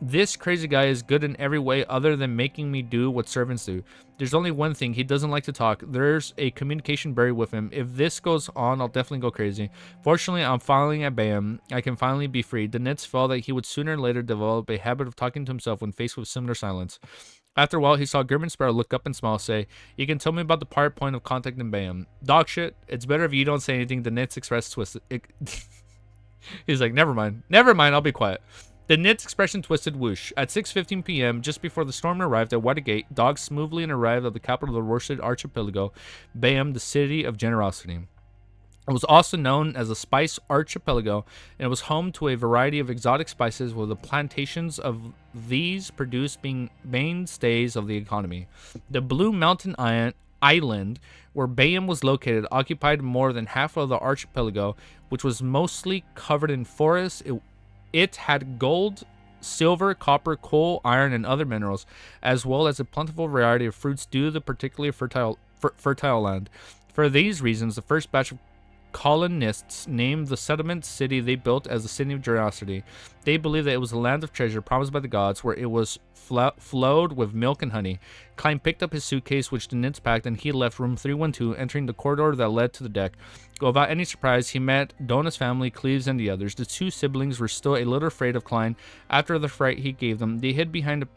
This crazy guy is good in every way other than making me do what servants do. There's only one thing, he doesn't like to talk. There's a communication buried with him. If this goes on, I'll definitely go crazy. Fortunately, I'm finally at Bayham. I can finally be free. DANITZ felt that he would sooner or later develop a habit of talking to himself when faced with similar silence. After a while, he saw German Sparrow look up and smile, say, "You can tell me about the point of contact in Bayham." "Dog shit. It's better if you don't say anything," DANITZ expressed twisted. He's like, never mind, I'll be quiet. The DANITZ expression twisted whoosh. At 6:15 p.m., just before the storm arrived at Whitegate, dogs smoothly and arrived at the capital of the Worsted Archipelago, Bayham, the city of generosity. It was also known as the Spice Archipelago, and it was home to a variety of exotic spices, with the plantations of these produced being mainstays of the economy. The Blue Mountain Island, where Bayham was located, occupied more than half of the archipelago, which was mostly covered in forests. It had gold, silver, copper, coal, iron, and other minerals, as well as a plentiful variety of fruits due to the particularly fertile land. For these reasons, the first batch of colonists named the settlement city they built as the City of Generosity. They believed that it was a land of treasure promised by the gods, where it was flowed with milk and honey. Klein picked up his suitcase, which DANITZ packed, and he left room 312, entering the corridor that led to the deck. Without any surprise, he met Donna's family, Cleves, and the others. The two siblings were still a little afraid of Klein after the fright he gave them. They hid behind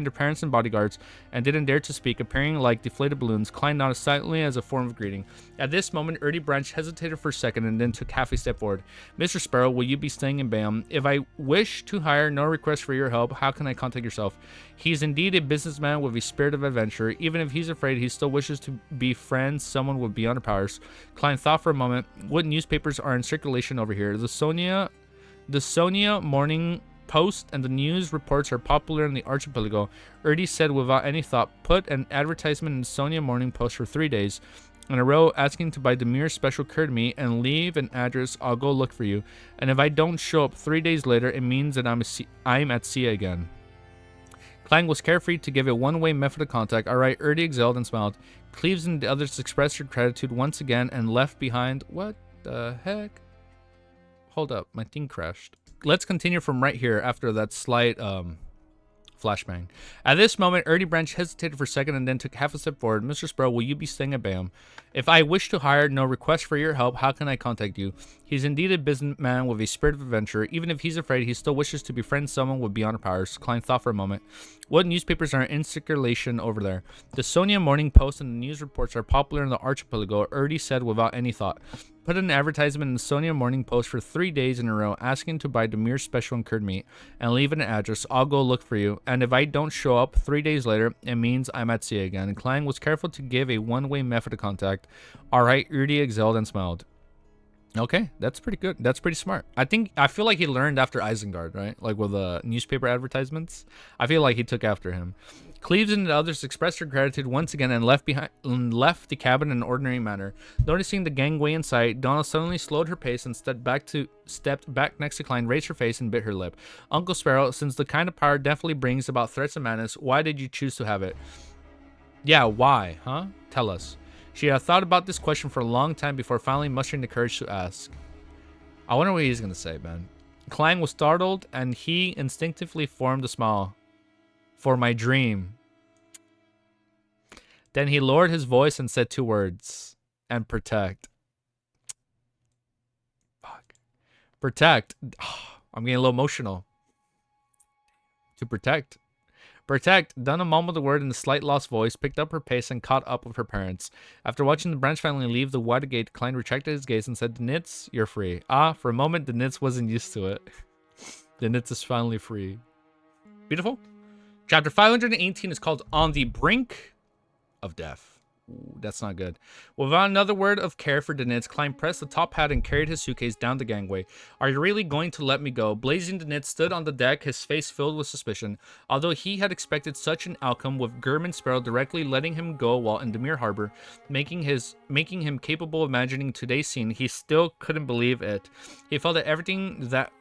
their parents and bodyguards and didn't dare to speak, appearing like deflated balloons. Klein nodded silently as a form of greeting. At this moment, Ernie Branch hesitated for a second and then took half a step forward. "Mr. Sparrow, will you be staying in Bayham? If I wish to hire no request for your help, how can I contact yourself?" He's indeed a businessman with a spirit of adventure. Even if he's afraid, he still wishes to befriend someone with beyond powers. Klein thought for a moment. What newspapers are in circulation over here? The Sonia Morning Post and the news reports are popular in the archipelago. Ernie said without any thought, "Put an advertisement in the Sonia Morning Post for 3 days in a row asking to buy Demir's special cur to me, and leave an address. I'll go look for you. And if I don't show up 3 days later, it means that I'm at sea again." Clang was carefree to give a one-way method of contact. Alright, Erdy exhaled and smiled. Cleaves and the others expressed their gratitude once again and left behind. What the heck? Hold up, my thing crashed. Let's continue from right here after that slight flashbang. At this moment, Erdy Branch hesitated for a second and then took half a step forward. Mr. Sparrow, will you be staying at BAM? If I wish to hire, no request for your help, how can I contact you? He's indeed a businessman with a spirit of adventure. Even if he's afraid, he still wishes to befriend someone with beyond powers. Klein thought for a moment. What newspapers are in circulation over there? The Sonia Morning Post and the news reports are popular in the archipelago, Erdy said without any thought. Put an advertisement in the Sonia Morning Post for 3 days in a row asking to buy Demir's special and curd meat and leave an address. I'll go look for you. And if I don't show up 3 days later, it means I'm at sea again. And Klang was careful to give a one-way method of contact. Alright, Erdy exhaled and smiled. Okay, that's pretty good. That's pretty smart. I feel like he learned after Isengard, right? Like with the newspaper advertisements. I feel like he took after him. Cleaves and the others expressed their gratitude once again and left the cabin in an ordinary manner. Noticing the gangway in sight, Donna suddenly slowed her pace and stepped back next to Klein, raised her face, and bit her lip. Uncle Sparrow, since the kind of power definitely brings about threats of madness, why did you choose to have it? Yeah, why, huh? Tell us. She had thought about this question for a long time before finally mustering the courage to ask. I wonder what he's going to say, man. Klang was startled, and he instinctively formed a smile. For my dream. Then he lowered his voice and said 2 words. And protect. Fuck. Protect. Oh, I'm getting a little emotional. To protect. Protect. Donna mumbled the word in a slight lost voice, picked up her pace, and caught up with her parents. After watching the Branch family leave the water gate, Klein retracted his gaze and said, DANITZ, you're free. For a moment, DANITZ wasn't used to it. DANITZ is finally free. Beautiful. Chapter 518 is called On the Brink of Death. Ooh, that's not good. Without another word of care for DANITZ, Klein pressed the top hat and carried his suitcase down the gangway. Are you really going to let me go? Blazing DANITZ stood on the deck, his face filled with suspicion. Although he had expected such an outcome, with German Sparrow directly letting him go while in Demir Harbor, making him capable of imagining today's scene, he still couldn't believe it. He felt that everything that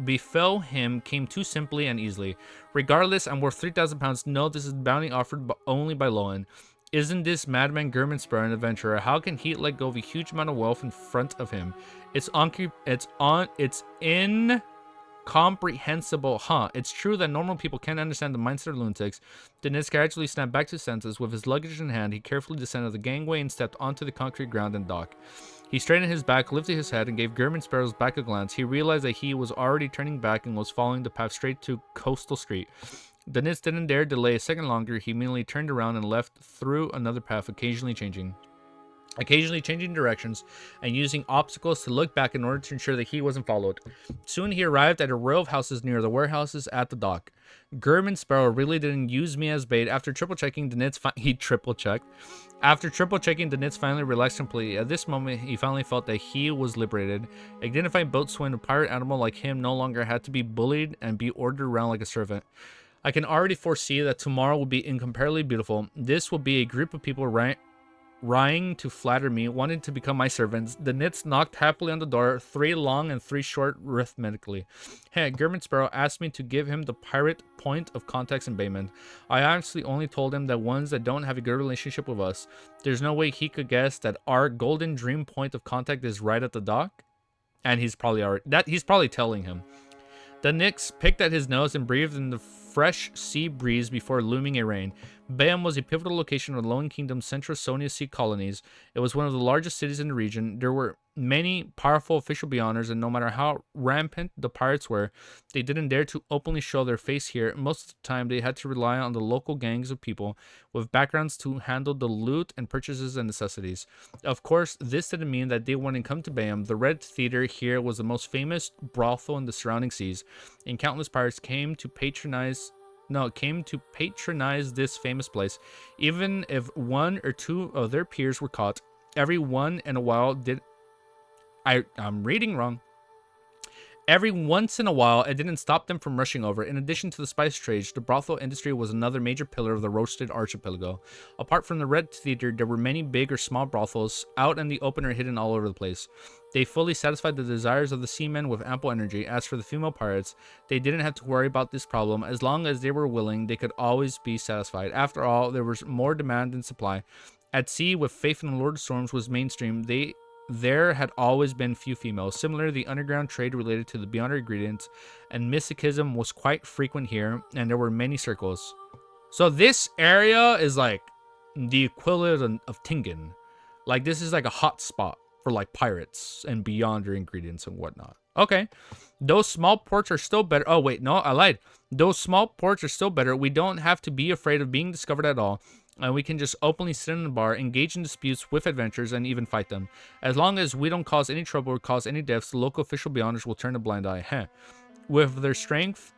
befell him came too simply and easily. Regardless, I'm worth 3,000 pounds. No, this is bounty offered only by Lohan. Isn't this madman German Sparrow an adventurer? How can he let go of a huge amount of wealth in front of him? It's incomprehensible, huh? It's true that normal people can't understand the mindset of lunatics. DANITZ gradually snapped back to senses. With his luggage in hand, he carefully descended the gangway and stepped onto the concrete ground and dock. He straightened his back, lifted his head, and gave German Sparrow's back a glance. He realized that he was already turning back and was following the path straight to Coastal Street. DANITZ didn't dare delay a second longer. He immediately turned around and left through another path, occasionally changing directions and using obstacles to look back in order to ensure that he wasn't followed. Soon he arrived at a row of houses near the warehouses at the dock. German Sparrow really didn't use me as bait. After triple checking, DANITZ finally relaxed completely. At this moment, he finally felt that he was liberated. A dignified boatswain, a pirate animal like him, no longer had to be bullied and be ordered around like a servant. I can already foresee that tomorrow will be incomparably beautiful. This will be a group of people rying to flatter me, wanting to become my servants. DANITZ knocked happily on the door, 3 long and 3 short arithmetically. Hey, German Sparrow asked me to give him the pirate point of contacts in Bayman. I honestly only told him that ones that don't have a good relationship with us. There's no way he could guess that our golden dream point of contact is right at the dock. And he's probably telling him. DANITZ picked at his nose and breathed in the fresh sea breeze before looming a rain. Bayam was a pivotal location of the Lohan Kingdom's Central Sonia Sea colonies. It was one of the largest cities in the region. There were many powerful official beyonders, and no matter how rampant the pirates were, they didn't dare to openly show their face here. Most of the time, they had to rely on the local gangs of people with backgrounds to handle the loot and purchases and necessities. Of course, this didn't mean that they wouldn't come to Bayam. The Red Theater here was the most famous brothel in the surrounding seas, and countless pirates came to patronize this famous place. Even if 1 or 2 of their peers were caught, every once in a while, it didn't stop them from rushing over. In addition to the spice trade, the brothel industry was another major pillar of the roasted archipelago. Apart from the Red Theater, there were many big or small brothels out in the open or hidden all over the place. They fully satisfied the desires of the seamen with ample energy. As for the female pirates, they didn't have to worry about this problem. As long as they were willing, they could always be satisfied. After all, there was more demand than supply. At sea, with faith in the Lord of Storms was mainstream, there had always been few females. Similarly, the underground trade related to the beyond ingredients and mysticism was quite frequent here, and there were many circles. So this area is like the equivalent of Tingen. Like, this is like a hot spot for like pirates and beyonder ingredients and whatnot. Okay. Those small ports are still better. Oh, wait, no, I lied. Those small ports are still better. We don't have to be afraid of being discovered at all. And we can just openly sit in the bar, engage in disputes with adventurers, and even fight them. As long as we don't cause any trouble or cause any deaths, the local official beyonders will turn a blind eye. Heh. With their strength,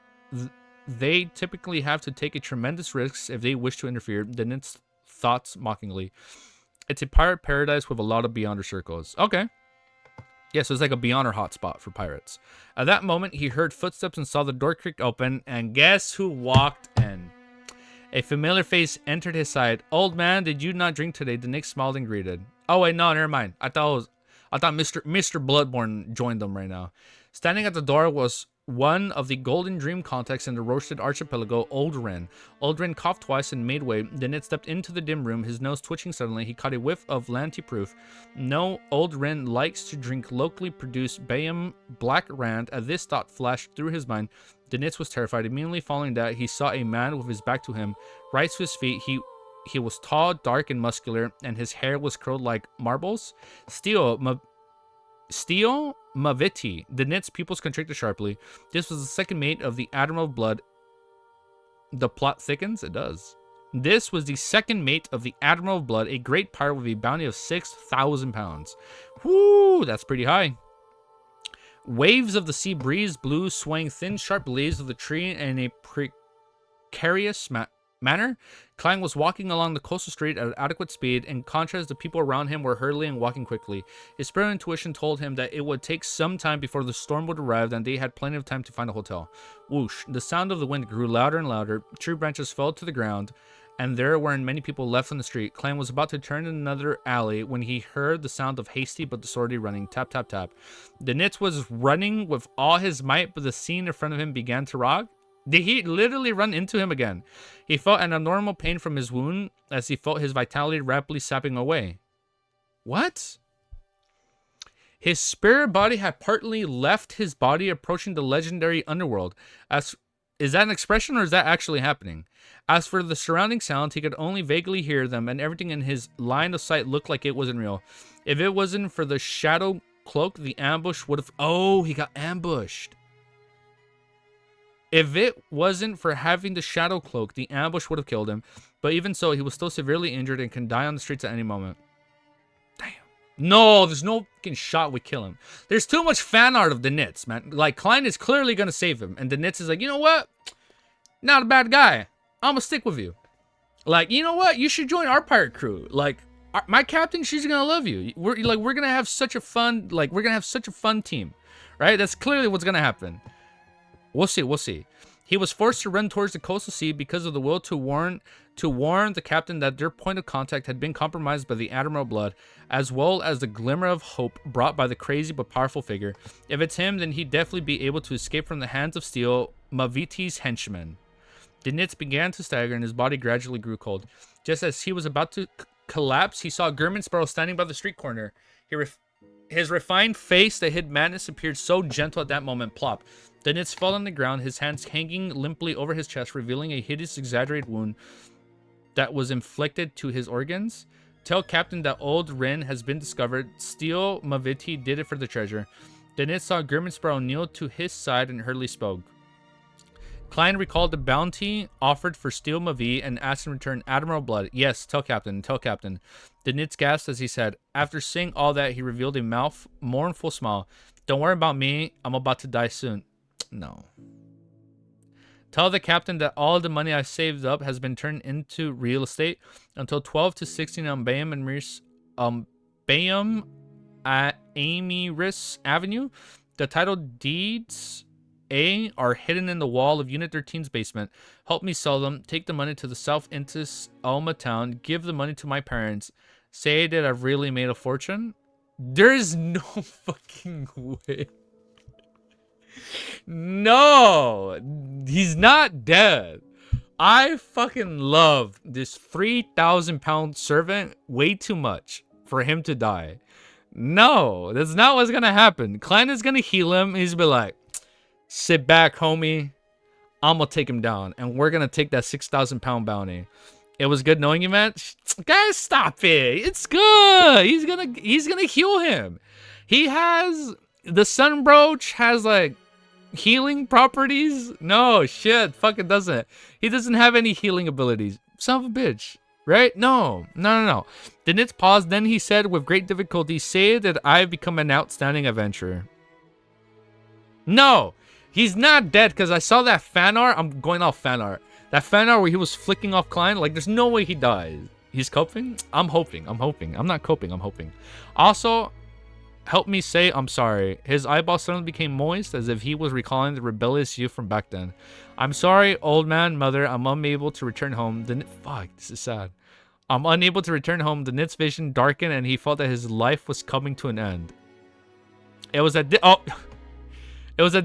they typically have to take a tremendous risk if they wish to interfere. DANITZ thoughts mockingly. It's a pirate paradise with a lot of beyonder circles. Okay. Yeah, so it's like a beyonder hotspot for pirates. At that moment, he heard footsteps and saw the door creak open, and guess who walked in? A familiar face entered his side. Old man, did you not drink today? DANITZ smiled and greeted. Oh wait, no, never mind. I thought Mr. Bloodborne joined them right now. Standing at the door was one of the golden dream contacts in the roasted archipelago, Old Ren. Old Ren coughed twice and made way. DANITZ stepped into the dim room, his nose twitching suddenly. He caught a whiff of Lanty-proof. No, Old Ren likes to drink locally produced Bayam Black Rand. As this thought flashed through his mind, DANITZ was terrified. Immediately following that, he saw a man with his back to him. Right to his feet, he was tall, dark, and muscular, and his hair was curled like marbles. Steel Maviti. DANITZ pupils contracted sharply. This was the second mate of the Admiral of Blood. The plot thickens? It does. This was the second mate of the Admiral of Blood, a great pirate with a bounty of 6,000 pounds. Whoo, that's pretty high. Waves of the sea breeze blew, swaying thin, sharp leaves of the tree in a precarious manner. Klein was walking along the coastal street at adequate speed. In contrast, the people around him were hurriedly and walking quickly. His spare intuition told him that it would take some time before the storm would arrive, and they had plenty of time to find a hotel. Whoosh! The sound of the wind grew louder and louder. Tree branches fell to the ground, and there weren't many people left on the street. Klein was about to turn in another alley when he heard the sound of hasty but disorderly running. Tap, tap, tap. DANITZ was running with all his might, but the scene in front of him began to rock. Did he literally run into him again? He felt an abnormal pain from his wound as he felt his vitality rapidly sapping away. What? His spirit body had partly left his body, approaching the legendary underworld. Is that an expression, or is that actually happening? As for the surrounding sounds, he could only vaguely hear them, and everything in his line of sight looked like it wasn't real. If it wasn't for the shadow cloak, the ambush would have... Oh, he got ambushed. If it wasn't for having the shadow cloak, the ambush would have killed him. But even so, he was still severely injured and can die on the streets at any moment. Damn. No, there's no fucking shot would kill him. There's too much fan art of DANITZ, man. Like, Klein is clearly going to save him. And DANITZ is like, you know what? Not a bad guy. I'm going to stick with you. Like, you know what? You should join our pirate crew. Like, my captain, she's going to love you. We're going to have such a fun, team. Right? That's clearly what's going to happen. We'll see, we'll see. He was forced to run towards the coastal sea because of the will to warn the captain that their point of contact had been compromised by the Admiral Blood, as well as the glimmer of hope brought by the crazy but powerful figure. If it's him, then he'd definitely be able to escape from the hands of Steel, Maviti's henchman. DANITZ began to stagger, and his body gradually grew cold. Just as he was about to collapse, he saw German Sparrow standing by the street corner. His refined face that hid madness appeared so gentle at that moment. Plop. DANITZ fell on the ground, his hands hanging limply over his chest, revealing a hideous, exaggerated wound that was inflicted to his organs. Tell Captain that Old Ren has been discovered. Steel Maviti did it for the treasure. DANITZ saw German Sparrow kneel to his side and hurriedly spoke. Klein recalled the bounty offered for Steel Mavi and asked in return, Admiral Blood. Yes, tell Captain, tell Captain. DANITZ gasped as he said. After saying all that, he revealed a mournful smile. Don't worry about me. I'm about to die soon. No. Tell the captain that all the money I saved up has been turned into real estate until 12 to 16 on Bayam Amiris Avenue. The title deeds are hidden in the wall of Unit 13's basement. Help me sell them. Take the money to the South Intis Alma town. Give the money to my parents. Say that I've really made a fortune. There's no fucking way. No, he's not dead. I fucking love this 3,000-pound servant way too much for him to die. No, that's not what's gonna happen. Klein is gonna heal him. He's be like, sit back, homie. I'm gonna take him down, and we're gonna take that 6,000-pound bounty. It was good knowing you, man. Guys, stop it. It's good. He's gonna heal him. He has the Sunbrooch has like healing properties. No shit, fucking doesn't. He doesn't have any healing abilities. Son of a bitch. Right? No. DANITZ paused. Then he said with great difficulty, say that I've become an outstanding adventurer. No, he's not dead because I saw that fan art. I'm going off fan art. That fan art where he was flicking off Klein. Like, there's no way he dies. He's coping? I'm hoping. I'm not coping. I'm hoping. Also, help me say I'm sorry. His eyeball suddenly became moist as if he was recalling the rebellious youth from back then. I'm sorry, old man, mother. I'm unable to return home. Fuck, this is sad. I'm unable to return home. DANITZ's vision darkened and he felt that his life was coming to an end. It was at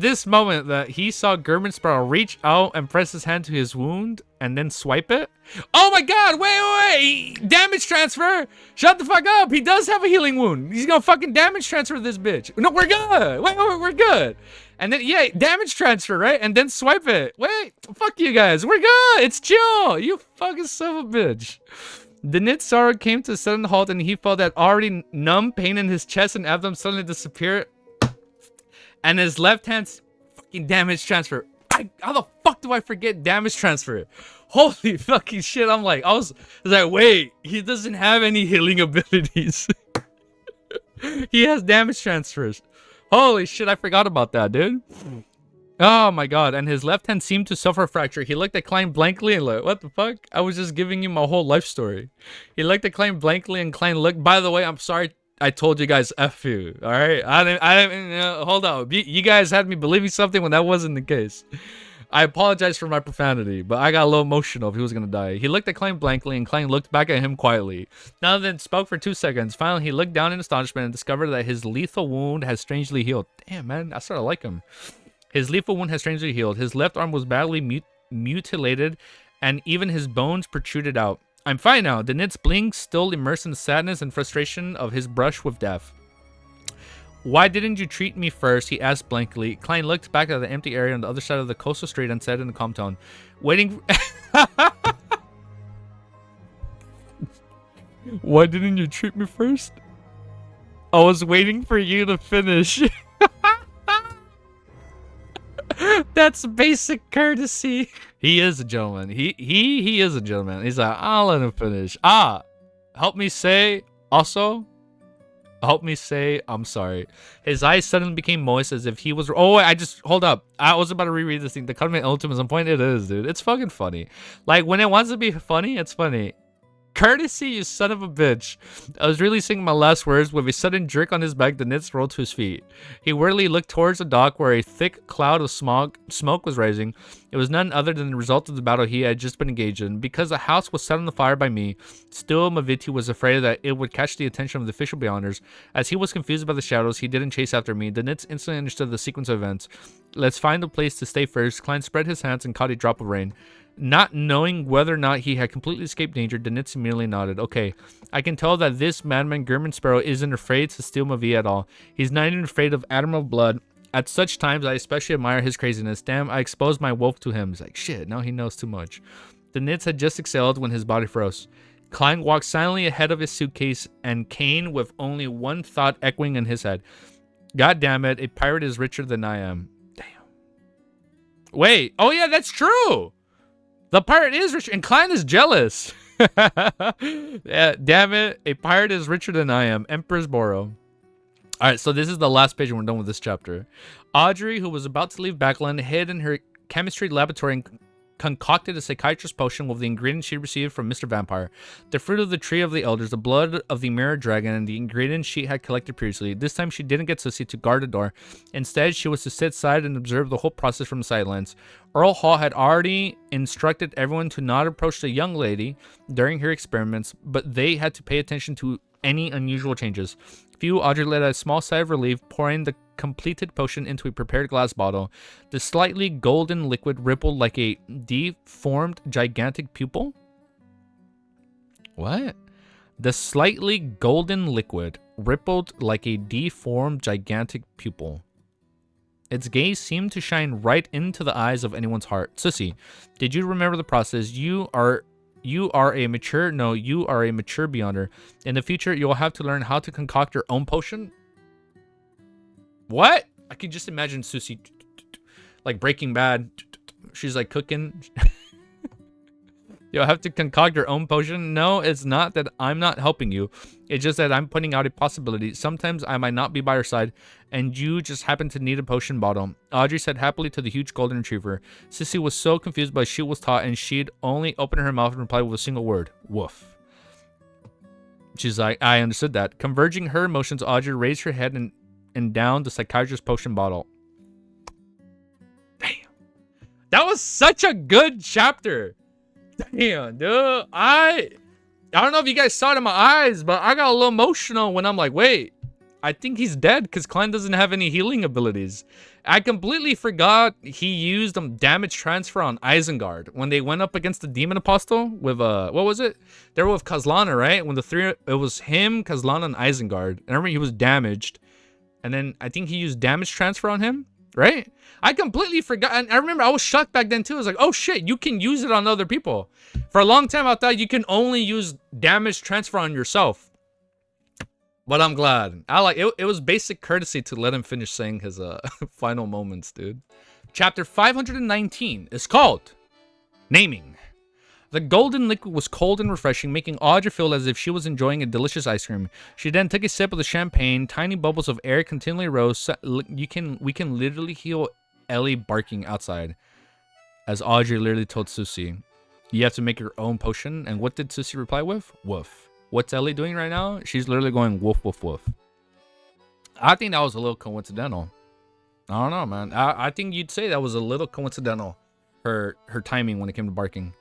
this moment that he saw German Sparrow reach out and press his hand to his wound and then swipe it. Oh my god, wait. Damage transfer. Shut the fuck up. He does have a healing wound. He's gonna fucking damage transfer this bitch. No, we're good. Wait, we're good. And then, yeah, damage transfer, right? And then swipe it. Wait, fuck you guys. We're good. It's chill. You fucking son of a bitch. DANITZ sorrow came to a sudden halt and he felt that already numb pain in his chest and abdomen suddenly disappeared. And his left hand's fucking damage transfer. How the fuck do I forget damage transfer? Holy fucking shit. I was like, wait, he doesn't have any healing abilities. He has damage transfers. Holy shit, I forgot about that, dude. Oh my god, and his left hand seemed to suffer a fracture. He looked at Klein blankly and like, what the fuck? I was just giving you my whole life story. He looked at Klein blankly and Klein looked, by the way, I'm sorry I told you guys F you, alright? I didn't, hold on. You guys had me believing something when that wasn't the case. I apologize for my profanity, but I got a little emotional if he was gonna die. He looked at Klein blankly, and Klein looked back at him quietly. Now then spoke for 2 seconds. Finally, he looked down in astonishment and discovered that his lethal wound has strangely healed. Damn, man, I sort of like him. His lethal wound has strangely healed. His left arm was badly mutilated, and even his bones protruded out. I'm fine now. DANITZ blinks, still immersed in the sadness and frustration of his brush with death. Why didn't you treat me first? He asked blankly. Klein looked back at the empty area on the other side of the coastal street and said in a calm tone, waiting. Why didn't you treat me first? I was waiting for you to finish. That's basic courtesy. He is a gentleman. He is a gentleman. He's like, I'll let him finish. Help me say also. Help me say I'm sorry. His eyes suddenly became moist as if he was. Oh, hold up. I was about to reread this thing. The Cutman Ultimatum point. It is, dude. It's fucking funny. Like when it wants to be funny, it's funny. Courtesy, you son of a bitch. I was really saying my last words. With a sudden jerk on his back, DANITZ rolled to his feet. He wearily looked towards the dock where a thick cloud of smoke was rising. It was none other than the result of the battle he had just been engaged in. Because the house was set on fire by me, still Maviti was afraid that it would catch the attention of the official beyonders. As he was confused by the shadows, he didn't chase after me. DANITZ instantly understood the sequence of events. Let's find a place to stay first. Klein spread his hands and caught a drop of rain. Not knowing whether or not he had completely escaped danger, DANITZ immediately nodded. Okay, I can tell that this madman German Sparrow isn't afraid to steal Mavi at all. He's not even afraid of Admiral Blood. At such times, I especially admire his craziness. Damn, I exposed my wolf to him. He's like, shit, now he knows too much. DANITZ had just exhaled when his body froze. Klein walked silently ahead of his suitcase and Kane with only one thought echoing in his head. God damn it, a pirate is richer than I am. Damn. Wait, oh yeah, that's true! The pirate is rich, and Klein is jealous. Yeah, damn it. A pirate is richer than I am. Emperor's Boro. Alright, so this is the last page and we're done with this chapter. Audrey, who was about to leave Backland, hid in her chemistry laboratory and concocted a psychiatrist potion with the ingredients she received from Mr. Vampire. The fruit of the tree of the elders, the blood of the mirror dragon, and the ingredients she had collected previously. This time she didn't get Sissy to guard the door. Instead, she was to sit aside and observe the whole process from the sidelines. Earl Hall had already instructed everyone to not approach the young lady during her experiments, but they had to pay attention to any unusual changes. Few, Audrey let out a small sigh of relief, pouring the completed potion into a prepared glass bottle. The slightly golden liquid rippled like a deformed gigantic pupil. What? The slightly golden liquid rippled like a deformed gigantic pupil. Its gaze seemed to shine right into the eyes of anyone's heart. Sissy, did you remember the process? You are a mature beyonder. In the future, you will have to learn how to concoct your own potion. What? I can just imagine Susie, like Breaking Bad. She's like cooking. You'll have to concoct your own potion. No, it's not that I'm not helping you. It's just that I'm putting out a possibility. Sometimes I might not be by your side, and you just happen to need a potion bottle. Audrey said happily to the huge golden retriever. Sissy was so confused by what she was taught, and she'd only open her mouth and reply with a single word. Woof. She's like, I understood that. Converging her emotions, Audrey raised her head and downed the psychiatrist's potion bottle. Damn. That was such a good chapter. Damn, dude. I don't know if you guys saw it in my eyes, but I got a little emotional when I'm like, wait, I think he's dead because Klein doesn't have any healing abilities. I completely forgot he used damage transfer on Isengard when they went up against the Demon Apostle with, what was it? They were with Kazlana, right? When it was him, Kazlana, and Isengard. And I remember he was damaged. And then I think he used damage transfer on him, right? I completely forgot. And I remember I was shocked back then too. I was like, oh shit, you can use it on other people. For a long time I thought you can only use damage transfer on yourself. But I'm glad. I like it. It was basic courtesy to let him finish saying his final moments, dude. Chapter 519 is called Naming. The golden liquid was cold and refreshing, making Audrey feel as if she was enjoying a delicious ice cream. She then took a sip of the champagne. Tiny bubbles of air continually rose. We can literally hear Ellie barking outside. As Audrey literally told Susie, you have to make your own potion. And what did Susie reply with? Woof. What's Ellie doing right now? She's literally going woof, woof, woof. I think that was a little coincidental. I don't know, man. I think you'd say that was a little coincidental. Her timing when it came to barking.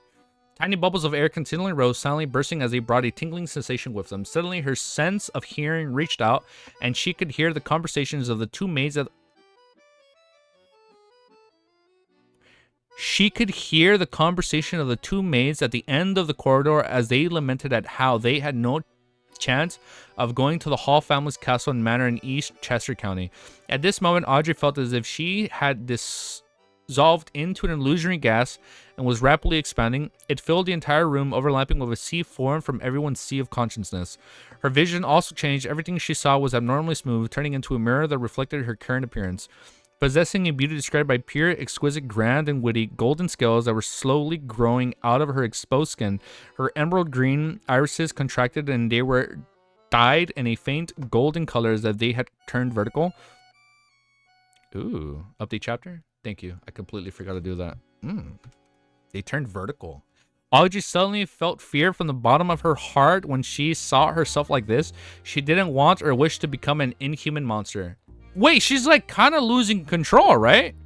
Tiny bubbles of air continually rose, silently bursting as they brought a tingling sensation with them. Suddenly, her sense of hearing reached out, and she could hear the conversations of the two maids at... She could hear the conversation of the two maids at the end of the corridor as they lamented at how they had no chance of going to the Hall family's castle and manor in East Chester County. At this moment, Audrey felt as if she had dissolved into an illusory gas and was rapidly expanding. It filled the entire room, overlapping with a sea formed from everyone's sea of consciousness. Her vision also changed. Everything she saw was abnormally smooth, turning into a mirror that reflected her current appearance. Possessing a beauty described by pure, exquisite, grand, and witty golden scales that were slowly growing out of her exposed skin, her emerald green irises contracted and they were dyed in a faint golden color as if they had turned vertical. Ooh, update chapter? Thank you. I completely forgot to do that. They turned vertical. Audrey suddenly felt fear from the bottom of her heart when she saw herself like this. She didn't want or wish to become an inhuman monster. Wait, she's like kind of losing control, right?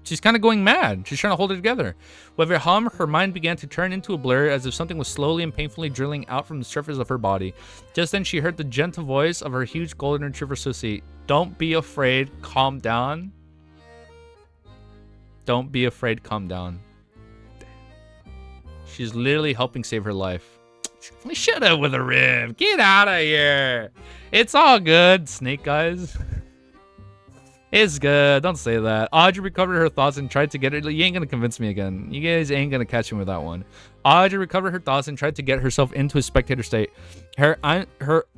She's kind of going mad. She's trying to hold it together. With her hum, her mind began to turn into a blur as if something was slowly and painfully drilling out from the surface of her body. Just then, she heard the gentle voice of her huge golden retriever Susie. Don't be afraid. Calm down. Don't be afraid. Calm down. She's literally helping save her life. Shut up with a rib. Get out of here. It's all good, snake guys. It's good. Don't say that. Audrey recovered her thoughts and tried to get her... You ain't gonna convince me again. You guys ain't gonna catch me with that one. Audrey recovered her thoughts and tried to get herself into a spectator state. Her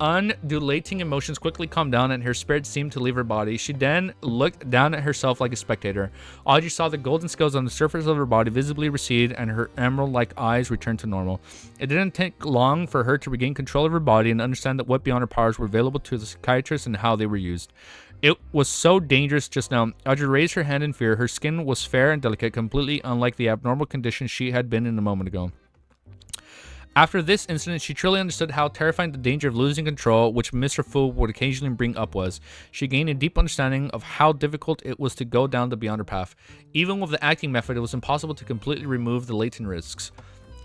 undulating emotions quickly calmed down and her spirit seemed to leave her body. She then looked down at herself like a spectator. Audrey saw the golden scales on the surface of her body visibly recede and her emerald-like eyes return to normal. It didn't take long for her to regain control of her body and understand that what beyond her powers were available to the psychiatrist and how they were used. It was so dangerous just now. Audrey raised her hand in fear. Her skin was fair and delicate, completely unlike the abnormal condition she had been in a moment ago. After this incident, she truly understood how terrifying the danger of losing control, which Mr. Fool would occasionally bring up, was. She gained a deep understanding of how difficult it was to go down the Beyonder path. Even with the acting method, it was impossible to completely remove the latent risks.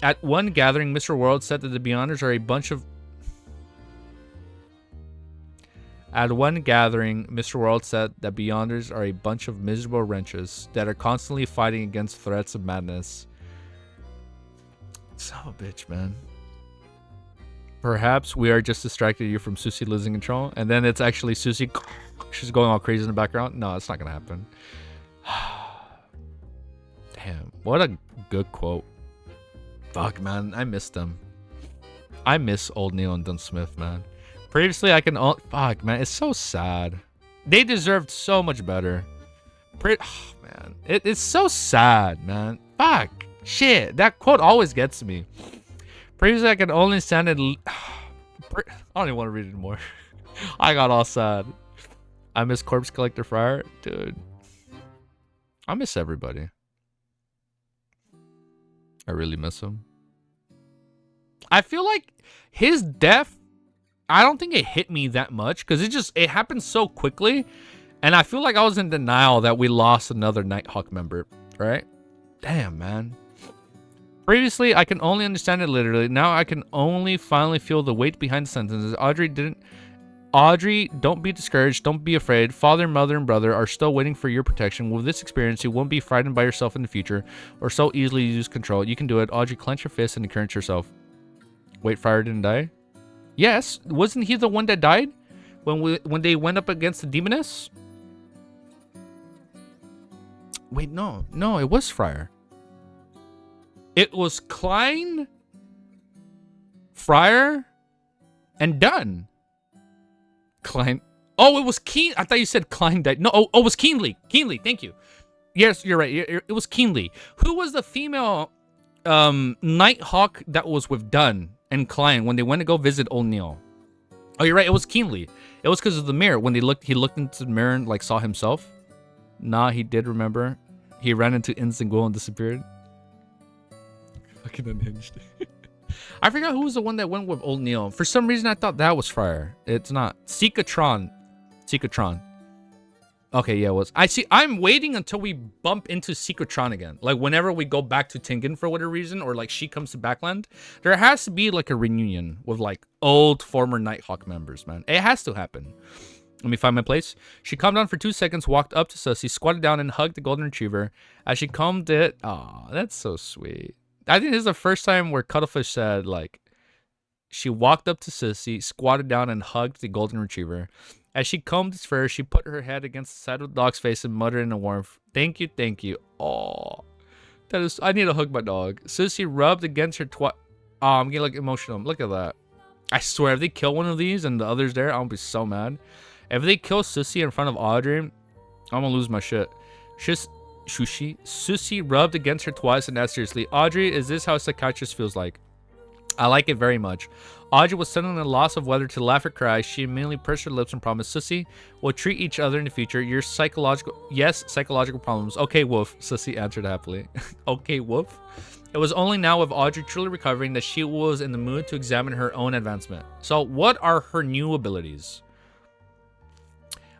At one gathering, Mr. World said that the Beyonders are a bunch of... At one gathering, Mr. World said that Beyonders are a bunch of miserable wrenches that are constantly fighting against threats of madness. Son of a bitch, man. Perhaps we are just distracted you from Susie losing control, and then it's actually Susie. She's going all crazy in the background. No, it's not gonna happen. Damn, what a good quote. Fuck, man, I missed them. I miss old Neil and Dunn Smith, man. Previously, I can... fuck, man. It's so sad. They deserved so much better. Man. It's so sad, man. Fuck. Shit. That quote always gets me. Previously, I can only stand it... I don't even want to read it anymore. I got all sad. I miss Corpse Collector Friar. Dude. I miss everybody. I really miss him. I feel like his death... I don't think it hit me that much because it happened so quickly, and I feel like I was in denial that we lost another Nighthawk member, right? Damn, man. Previously, I can only understand it literally. Now I can only finally feel the weight behind the sentences. Audrey, don't be discouraged. Don't be afraid. Father, mother, and brother are still waiting for your protection. With this experience, you won't be frightened by yourself in the future or so easily lose control. You can do it. Audrey, clench your fist and encourage yourself. Wait, Friar didn't die? Yes, wasn't he the one that died when they went up against the demoness? Wait, no, it was Friar. It was Klein, Friar, and Dunn. Klein. Oh, it was Keen. I thought you said Klein died. No, it was Keenly. Keenly, thank you. Yes, you're right. It was Keenly. Who was the female Nighthawk that was with Dunn and Klein when they went to go visit old Neil? Oh, you're right. It was Keenly. It was because of the mirror. When he looked into the mirror and like saw himself. Nah, he did remember. He ran into Insengul and disappeared. Fucking unhinged. I forgot who was the one that went with old Neil. For some reason, I thought that was Friar. It's not. Seekatron. Okay, yeah, it was. I'm waiting until we bump into Seekatron again. Like, whenever we go back to Tengen for whatever reason, or, like, she comes to Backland, there has to be, like, a reunion with, like, old former Nighthawk members, man. It has to happen. Let me find my place. She calmed down for 2 seconds, walked up to Sussy, squatted down, and hugged the golden retriever. As she calmed it... Aw, that's so sweet. I think this is the first time where Cuttlefish said, like, she walked up to Sussy, squatted down, and hugged the golden retriever. As she combed its fur, she put her head against the side of the dog's face and muttered in a warmth, "Thank you, thank you." Aw. That is... I need to hug my dog. Sussy rubbed against her Oh, I'm getting, like, emotional. Look at that. I swear, if they kill one of these and the others there, I'll be so mad. If they kill Sussy in front of Audrey, I'm gonna lose my shit. Sussy rubbed against her twice and asked seriously, "Audrey, is this how a psychiatrist feels like?" "I like it very much." Audrey was suddenly at a loss of whether to laugh or cry. She immediately pursed her lips and promised, "Sussy, we'll treat each other in the future. Your psychological problems." "Okay, Wolf," Sussy answered happily. Okay, Wolf. It was only now with Audrey truly recovering that she was in the mood to examine her own advancement. So, what are her new abilities?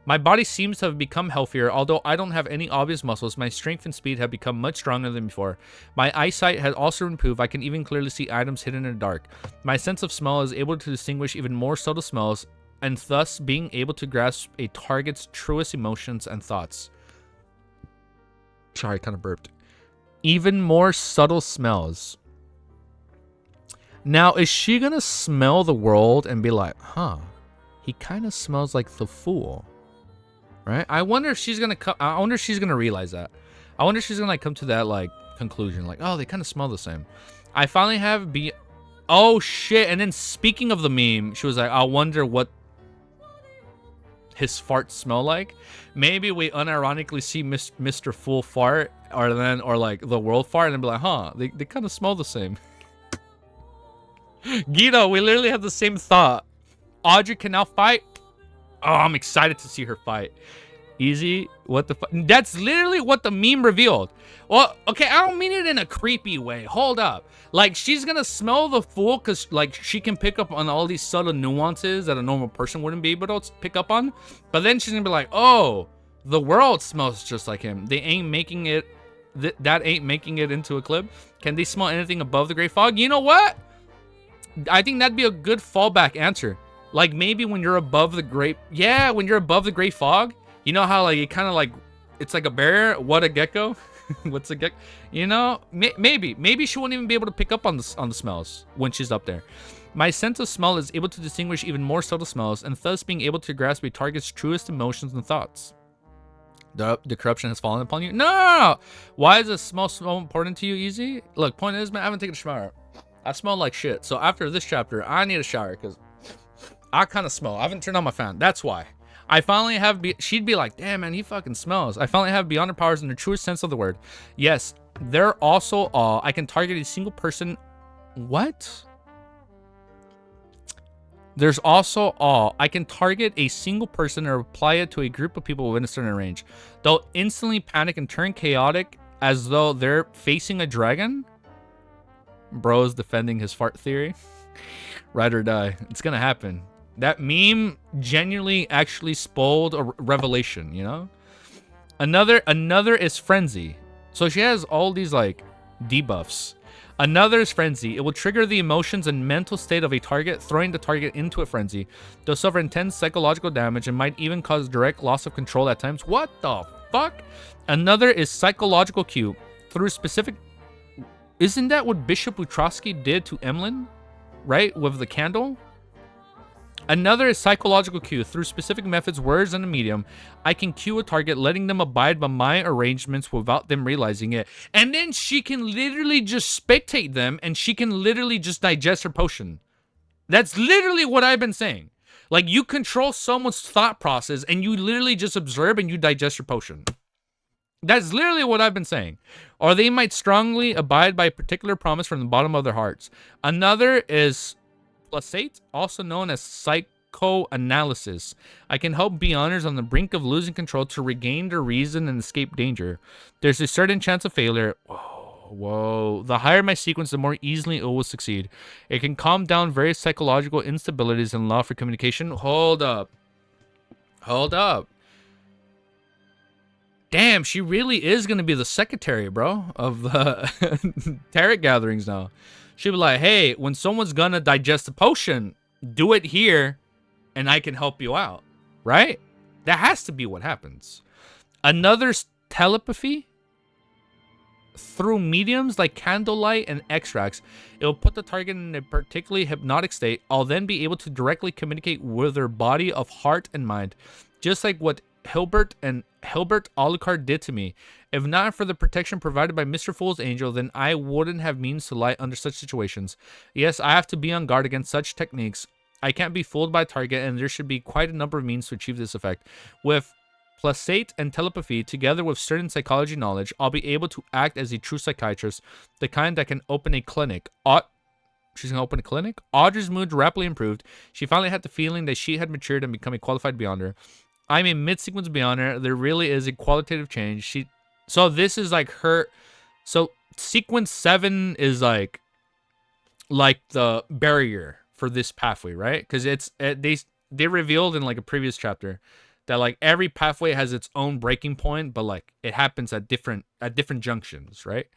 "My body seems to have become healthier. Although I don't have any obvious muscles, my strength and speed have become much stronger than before. My eyesight has also improved. I can even clearly see items hidden in the dark. My sense of smell is able to distinguish even more subtle smells, and thus being able to grasp a target's truest emotions and thoughts." Sorry, kind of burped. Even more subtle smells. Now, is she gonna smell the world and be like, "Huh, he kind of smells like the Fool"? Right? I wonder if she's gonna I wonder if she's gonna realize that. I wonder if she's gonna like come to that like conclusion, like, oh, they kind of smell the same. I finally have oh shit! And then speaking of the meme, she was like, "I wonder what his farts smell like." Maybe we unironically see Mr. Fool fart, or like the world fart, and then be like, "Huh, they kind of smell the same." Guido, we literally have the same thought. Audrey can now fight. Oh, I'm excited to see her fight. Easy. What the fuck? That's literally what the meme revealed. Well, okay, I don't mean it in a creepy way. Hold up. Like, she's gonna smell the Fool because, like, she can pick up on all these subtle nuances that a normal person wouldn't be able to pick up on. But then she's gonna be like, oh, the world smells just like him. They ain't making it... that ain't making it into a clip. Can they smell anything above the Great Fog? You know what? I think that'd be a good fallback answer. Like maybe when you're above the great, yeah, when you're above the great fog, you know how like it kind of like, it's like a bear. What a gecko. What's a gecko? You know, maybe she won't even be able to pick up on the smells when she's up there. My sense of smell is able to distinguish even more subtle smells, and thus being able to grasp a target's truest emotions and thoughts. The corruption has fallen upon you. No. Why is this smell so important to you, Easy? Look, point is, man, I haven't taken a shower. I smell like shit. So after this chapter, I need a shower because I kind of smell. I haven't turned on my fan. That's why. I finally have. She'd be like, damn, man, he fucking smells. I finally have beyond her powers in the truest sense of the word. Yes, they're also all. I can target a single person. What? There's also all. I can target a single person or apply it to a group of people within a certain range. They'll instantly panic and turn chaotic as though they're facing a dragon. Bro's defending his fart theory. Ride or die. It's gonna happen. That meme genuinely actually spoiled a revelation, you know? Another is Frenzy. So she has all these like debuffs. Another is Frenzy. It will trigger the emotions and mental state of a target, throwing the target into a frenzy. They'll suffer intense psychological damage and might even cause direct loss of control at times. What the fuck? Another is Psychological Cue. Through specific... Isn't that what Bishop Utrowski did to Emlyn? Right? With the candle? Another is Psychological Cue. Through specific methods, words, and a medium, I can cue a target, letting them abide by my arrangements without them realizing it. And then she can literally just spectate them, and she can literally just digest her potion. That's literally what I've been saying. Like, you control someone's thought process, and you literally just observe and you digest your potion. That's literally what I've been saying. Or they might strongly abide by a particular promise from the bottom of their hearts. Another is... Plasate, also known as psychoanalysis. I can help Beyonders on the brink of losing control to regain their reason and escape danger. There's a certain chance of failure. Whoa. The higher my sequence, the more easily it will succeed. It can calm down various psychological instabilities and allow for communication. Hold up. Damn, she really is going to be the secretary, bro, of the tarot gatherings now. She'll be like, hey, when someone's gonna digest a potion, do it here, and I can help you out, right? That has to be what happens. Another's telepathy. Through mediums like candlelight and extracts, it will put the target in a particularly hypnotic state. I'll then be able to directly communicate with their body of heart and mind, just like what Hilbert Alucard did to me. If not for the protection provided by Mr. Fool's Angel, then I wouldn't have means to lie under such situations. Yes, I have to be on guard against such techniques. I can't be fooled by target, and there should be quite a number of means to achieve this effect. With Plasate and telepathy, together with certain psychology knowledge, I'll be able to act as a true psychiatrist, the kind that can open a clinic. She's going to open a clinic? Audrey's mood rapidly improved. She finally had the feeling that she had matured and become a qualified Beyonder. I'm a mid-sequence Beyonder. There really is a qualitative change. So this is like her... So sequence 7 is like the barrier for this pathway, right? Because they revealed in like a previous chapter that like every pathway has its own breaking point, but like it happens at different junctions, right?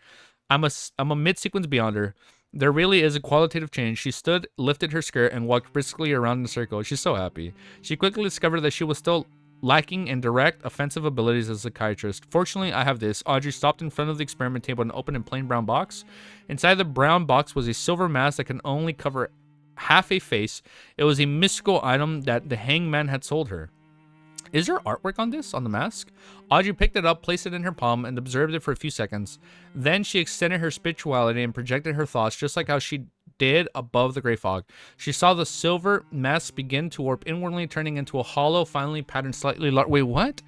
I'm a mid-sequence Beyonder. There really is a qualitative change. She stood, lifted her skirt, and walked briskly around in a circle. She's so happy. She quickly discovered that she was still lacking in direct offensive abilities as a psychiatrist. Fortunately, I have this. Audrey stopped in front of the experiment table and opened a plain brown box. Inside the brown box was a silver mask that can only cover half a face. It was a mystical item that the hangman had sold her. Is there artwork on this, on the mask? Audrey picked it up, placed it in her palm, and observed it for a few seconds. Then she extended her spirituality and projected her thoughts, just like how she did above the gray fog. She saw the silver mask begin to warp inwardly, turning into a hollow, finely patterned, slightly large... Wait, what?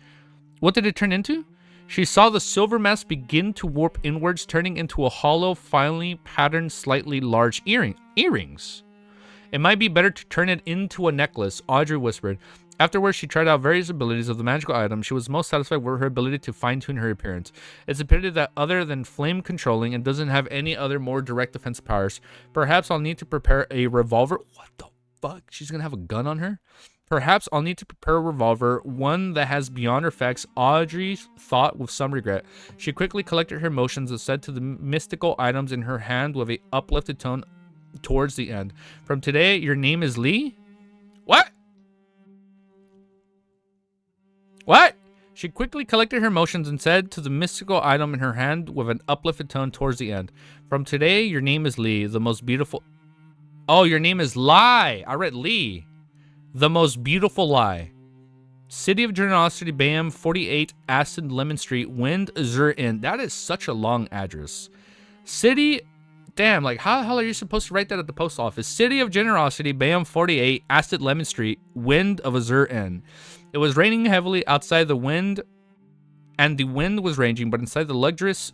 What did it turn into? She saw the silver mask begin to warp inwards, turning into a hollow, finely patterned, slightly large earrings. It might be better to turn it into a necklace, Audrey whispered. Afterwards, she tried out various abilities of the magical item. She was most satisfied with her ability to fine-tune her appearance. It's a pity that other than flame controlling, it doesn't have any other more direct defensive powers. Perhaps I'll need to prepare a revolver. What the fuck? She's gonna have a gun on her? Perhaps I'll need to prepare a revolver, one that has beyond effects. Audrey thought with some regret. She quickly collected her emotions and said to the mystical items in her hand with a uplifted tone towards the end. From today, your name is Lee? What? What? She quickly collected her emotions and said to the mystical item in her hand with an uplifted tone towards the end. From today, your name is Lee, the most beautiful... Oh, your name is Lie. I read Lee. The most beautiful lie. City of Generosity, Bam, 48 Acid Lemon Street, Wind Azure Inn. That is such a long address. City... Damn, like, how the hell are you supposed to write that at the post office? City of Generosity, Bam, 48 Acid Lemon Street, Wind of Azure Inn. It was raining heavily outside the wind, and the wind was raging, but inside the luxurious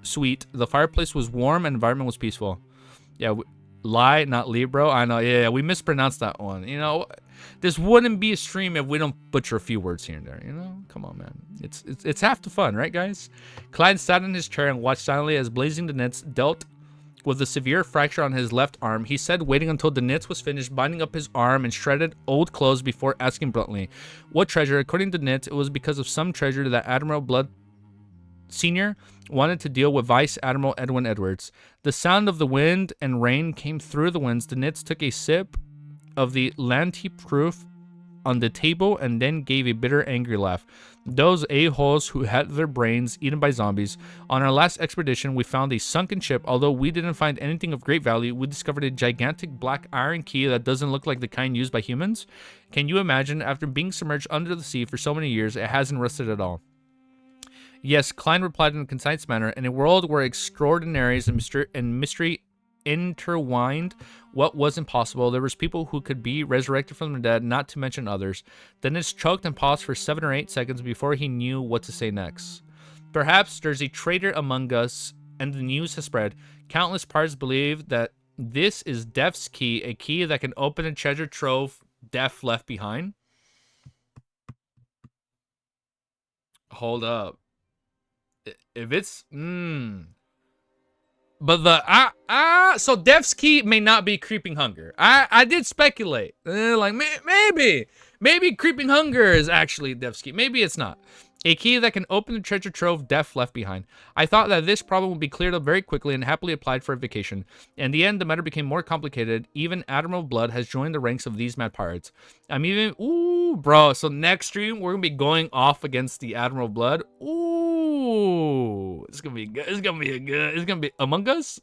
suite, the fireplace was warm and the environment was peaceful. Yeah, Lie, not Lee, bro. I know, yeah, we mispronounced that one. You know, this wouldn't be a stream if we don't butcher a few words here and there, you know? Come on, man. It's half the fun, right, guys? Clyde sat in his chair and watched silently as Blazing DANITZ dealt with a severe fracture on his left arm. He said, waiting until DANITZ was finished binding up his arm and shredded old clothes before asking bluntly, what treasure? According to DANITZ, it was because of some treasure that Admiral Blood Sr. wanted to deal with Vice Admiral Edwin Edwards. The sound of the wind and rain came through the winds. DANITZ took a sip of the Lanti-proof on the table and then gave a bitter, angry laugh. Those a-holes who had their brains eaten by zombies. On our last expedition, we found a sunken ship. Although we didn't find anything of great value, we discovered a gigantic black iron key that doesn't look like the kind used by humans. Can you imagine? After being submerged under the sea for so many years, it hasn't rusted at all. Yes, Klein replied in a concise manner. In a world where extraordinaries and mystery intertwined what was impossible, there was people who could be resurrected from the dead, not to mention others. Dennis choked and paused for 7 or 8 seconds before he knew what to say next. Perhaps there's a traitor among us, and the news has spread. Countless parties believe that this is Death's key, a key that can open a treasure trove Death left behind. Hold up. If it's... But the so Death's key may not be Creeping Hunger. I did speculate, like maybe Creeping Hunger is actually Death's key. Maybe it's not. A key that can open the treasure trove Death left behind. I thought that this problem would be cleared up very quickly and happily applied for a vacation. In the end, the matter became more complicated. Even Admiral Blood has joined the ranks of these mad pirates. I'm even bro. So next stream we're gonna be going off against the Admiral Blood. It's gonna be good. It's gonna be Among Us.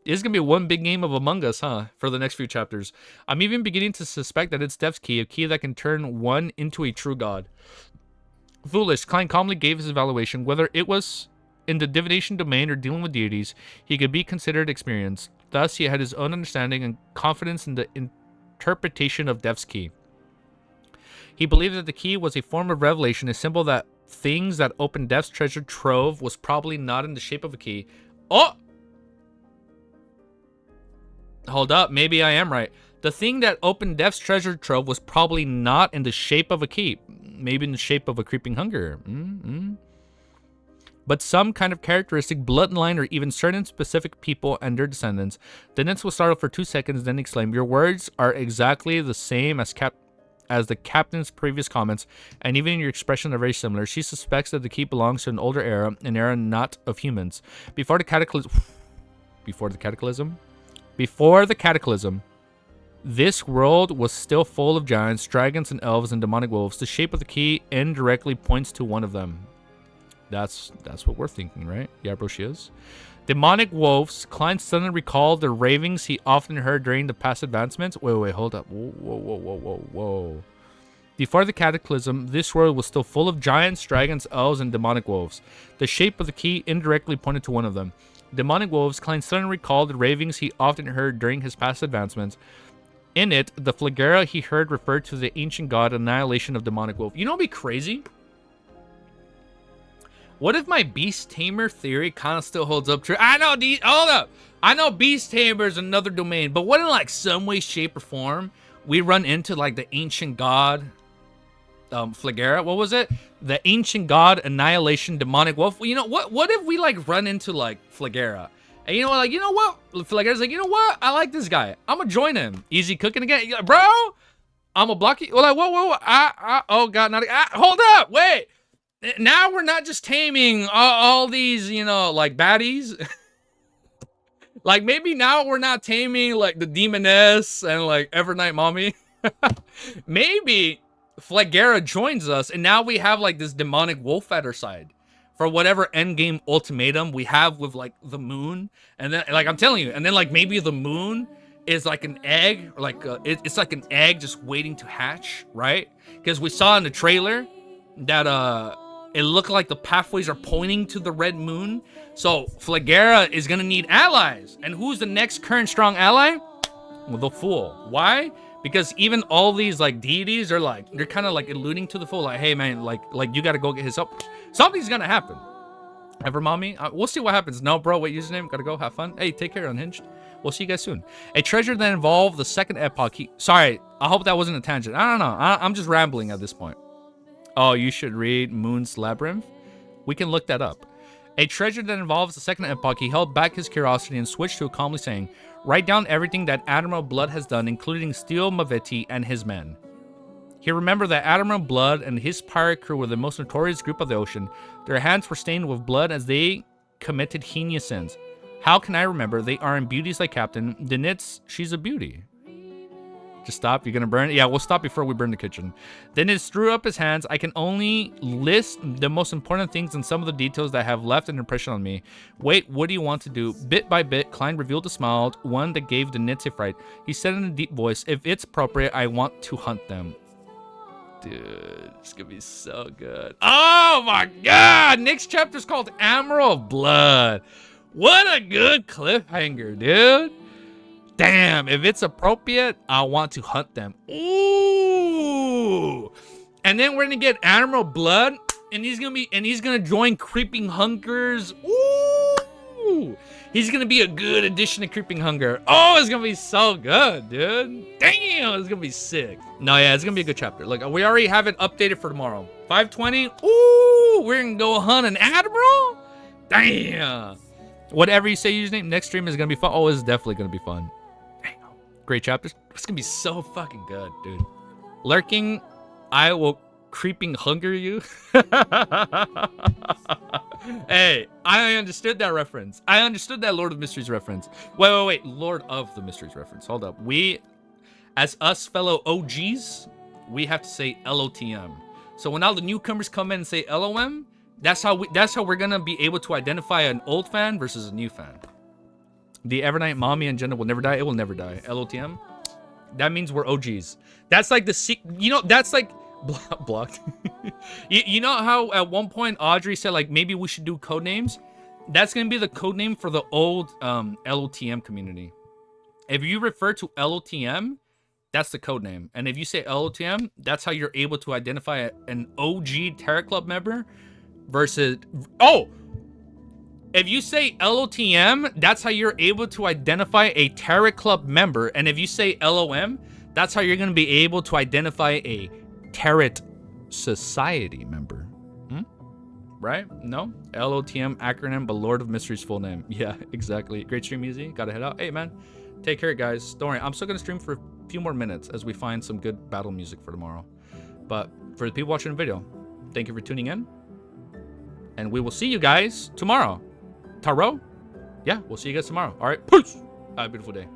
It's gonna be one big game of Among Us, huh? For the next few chapters. I'm even beginning to suspect that it's Death's key, a key that can turn one into a true god. Foolish. Klein calmly gave his evaluation. Whether it was in the divination domain or dealing with deities, he could be considered experienced. Thus, he had his own understanding and confidence in the interpretation of Death's key. He believed that the key was a form of revelation, a symbol that things that opened Death's treasure trove was probably not in the shape of a key. Oh! Hold up, maybe I am right. The thing that opened Death's treasure trove was probably not in the shape of a key. Maybe in the shape of a Creeping Hunger. But some kind of characteristic, bloodline, or even certain specific people and their descendants. DANITZ was startled for 2 seconds, then exclaimed, your words are exactly the same as the captain's previous comments, and even your expression are very similar. She suspects that the key belongs to an older era, an era not of humans. Before the cataclysm, this world was still full of giants, dragons, and elves, and demonic wolves. The shape of the key indirectly points to one of them. That's what we're thinking, right? Yeah, bro, she is. Demonic wolves. Klein suddenly recalled the ravings he often heard during the past advancements. Wait, hold up. Whoa. Before the cataclysm, this world was still full of giants, dragons, elves, and demonic wolves. The shape of the key indirectly pointed to one of them. Demonic wolves. Klein suddenly recalled the ravings he often heard during his past advancements. In it, the Flagera he heard referred to the ancient god annihilation of demonic wolf. You know what'd be crazy? What if my beast tamer theory kind of still holds up true? I know, hold up. I know beast tamer is another domain, but what in like some way, shape, or form we run into like the ancient god Flagera? What was it? The ancient god annihilation demonic wolf. You know what if we like run into like Flagera? And you know what? Flagera's like, you know what? I like this guy. I'm gonna join him. Easy cooking again, like, bro. I'm gonna block you. Well, like, whoa. Oh god, not. Hold up, wait. Now we're not just taming all these, you know, like baddies. Like maybe now we're not taming like the demoness and like Evernight Mommy. Maybe Flagera joins us, and now we have like this demonic wolf at our side for whatever endgame ultimatum we have with like the moon. And then, like I'm telling you, and then like maybe the moon is like an egg, or like it's like an egg just waiting to hatch, right? Because we saw in the trailer that it looked like the pathways are pointing to the red moon. So Flagera is gonna need allies, and who's the next current strong ally? Well, the Fool. Why? Because even all these like deities are like, they're kind of like alluding to the Fool, like, hey man, like you gotta go get his help. Something's gonna happen. Ever, mommy? We'll see what happens. No, bro, wait, username, gotta go, have fun. Hey, take care, Unhinged. We'll see you guys soon. A treasure that involved the second epoch. Sorry, I hope that wasn't a tangent. I don't know. I'm just rambling at this point. Oh, you should read Moon's Labyrinth. We can look that up. A treasure that involves the second epoch. He held back his curiosity and switched to calmly saying, write down everything that Admiral Blood has done, including Steel Mavetti and his men. He remembered that Admiral Blood and his pirate crew were the most notorious group of the ocean. Their hands were stained with blood as they committed heinous sins. How can I remember? They aren't beauties like Captain DANITZ. She's a beauty. Just stop. You're gonna burn it? Yeah, we'll stop before we burn the kitchen. DANITZ threw up his hands. I can only list the most important things and some of the details that have left an impression on me. Wait, what do you want to do? Bit by bit, Klein revealed a smile, one that gave DANITZ a fright. He said in a deep voice, if it's appropriate, I want to hunt them. Dude, it's gonna be so good. Oh my god! Next chapter's called Admiral of Blood. What a good cliffhanger, dude. Damn, if it's appropriate, I want to hunt them. Ooh. And then we're gonna get Admiral Blood, and he's gonna join Creeping Hunkers. Ooh. He's gonna be a good addition to Creeping Hunger. Oh, it's gonna be so good, dude. Damn, it's gonna be sick. No, yeah, it's gonna be a good chapter. Look, we already have it updated for tomorrow. 5:20. Ooh, we're gonna go hunt an Admiral. Damn. Whatever you say, username, next stream is gonna be fun. Oh, it's definitely gonna be fun. Damn. Great chapters. It's gonna be so fucking good, dude. Lurking, I will Creeping Hunger you. Hey, I understood that reference. I understood that Lord of Mysteries reference. Wait. Lord of the Mysteries reference. Hold up. We, as us fellow OGs, we have to say LOTM. So when all the newcomers come in and say LOM, that's how we're gonna be able to identify an old fan versus a new fan. The Evernight Mommy and Jenna will never die. It will never die. LOTM. That means we're OGs. That's like the that's like blocked. you know how at one point Audrey said like maybe we should do code names? That's gonna be the code name for the old LOTM community. If you refer to LOTM, that's the code name. And if you say LOTM, that's how you're able to identify an OG Terra Club member versus if you say LOTM, that's how you're able to identify a Terra Club member. And if you say LOM, that's how you're gonna be able to identify a Tarot Society member. Right? No? LOTM acronym, but Lord of Mysteries full name. Yeah, exactly. Great stream, Easy. Gotta head out. Hey, man. Take care, guys. Don't worry. I'm still gonna stream for a few more minutes as we find some good battle music for tomorrow. But for the people watching the video, thank you for tuning in. And we will see you guys tomorrow. Tarot? Yeah, we'll see you guys tomorrow. All right. Peace. Have a beautiful day.